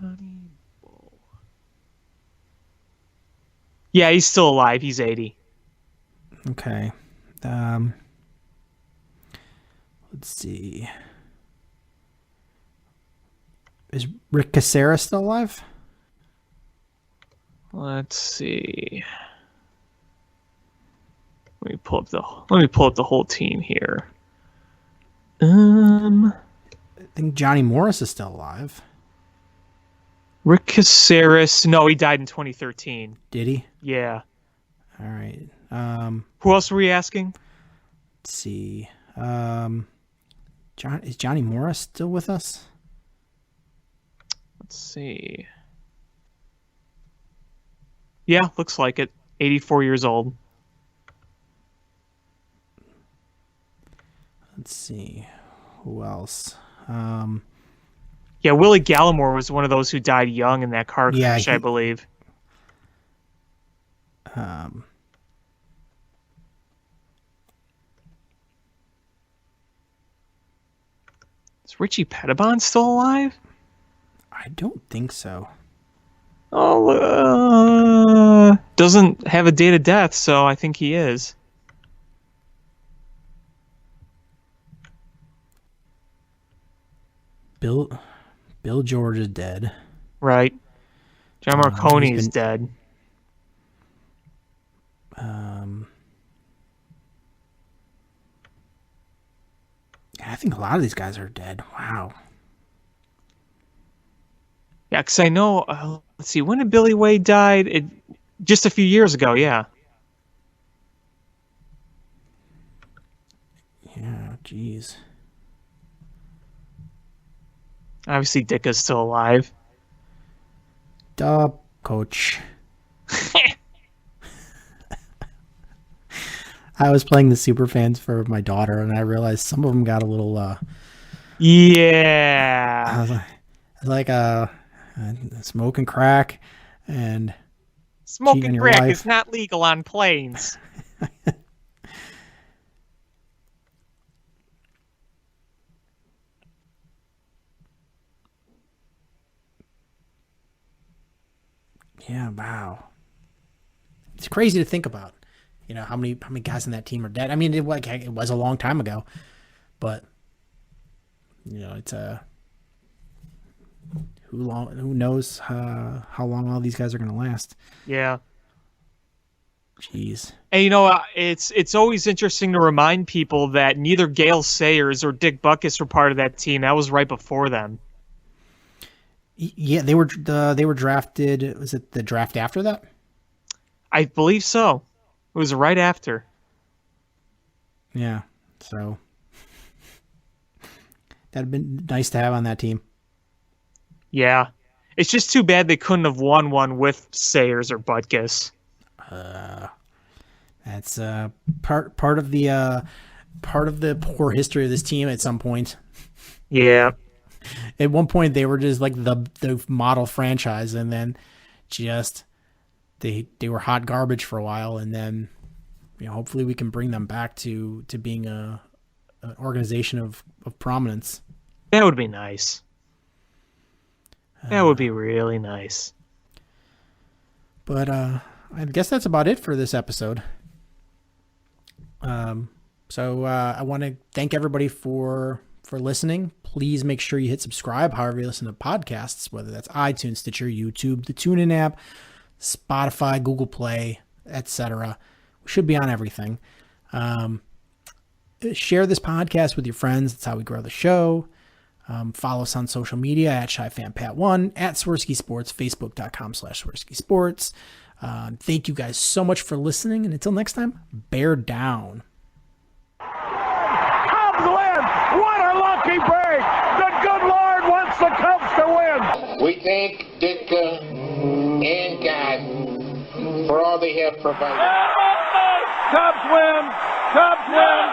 Ronnie Bull. Yeah, he's still alive. He's 80. Okay. Let's see. Is Rick Caceres still alive? Let's see. Let me pull up the whole team here. I think Johnny Morris is still alive. Rick Caceres. No, he died in 2013. Did he? Yeah. All right. Who else were we asking? Let's see. Is Johnny Morris still with us? Let's see. Yeah, looks like it. 84 years old. Let's see. Who else? Yeah, Willie Gallimore was one of those who died young in that car crash, I believe. Is Richie Pettibon still alive? I don't think so. Oh, doesn't have a date of death, so I think he is. Bill George is dead. Right. John Marconi is dead. I think a lot of these guys are dead. Wow. Yeah, because I know, let's see, when did Billy Wade died? Just a few years ago, yeah. Yeah, jeez. Obviously, Dicka's still alive. Duh, coach. I was playing the Superfans for my daughter, and I realized some of them got a little, Yeah. I was like, smoking crack and Smoking crack is not legal on planes. Yeah, wow. It's crazy to think about. You know, how many guys in that team are dead. I mean, it was a long time ago, but you know, it's who knows how long all these guys are going to last. Yeah. Jeez. And you know, it's always interesting to remind people that neither Gale Sayers or Dick Butkus were part of that team. That was right before them. Yeah, they were drafted. Was it the draft after that? I believe so. It was right after. Yeah, so that'd been nice to have on that team. Yeah. It's just too bad they couldn't have won one with Sayers or Butkus. That's part of the poor history of this team at some point. Yeah. At one point they were just like the model franchise, and then just they were hot garbage for a while, and then hopefully we can bring them back to being an organization of prominence. That would be nice. That would be really nice. But I guess that's about it for this episode. So I want to thank everybody for listening. Please make sure you hit subscribe however you listen to podcasts, whether that's iTunes, Stitcher, YouTube, the TuneIn app, Spotify, Google Play, etc. We should be on everything. Share this podcast with your friends. That's how we grow the show. Follow us on social media at ShyFanPat1, at Swerski Sports, Facebook.com/Swerski Sports. Thank you guys so much for listening, and until next time, bear down. Cubs win! What a lucky break! The good Lord wants the Cubs to win! We thank Dick and God for all they have provided. Cubs win! Cubs win!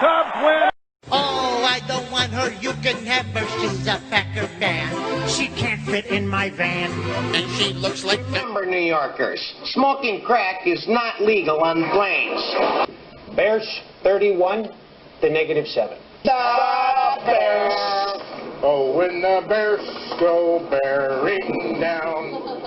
Cubs win! Oh, I don't want her. You can have her. She's a Packer fan. She can't fit in my van. And she looks like Remember, New Yorkers, smoking crack is not legal on planes. Bears 31 to -7. The Bears. Oh, when the Bears go bearing down.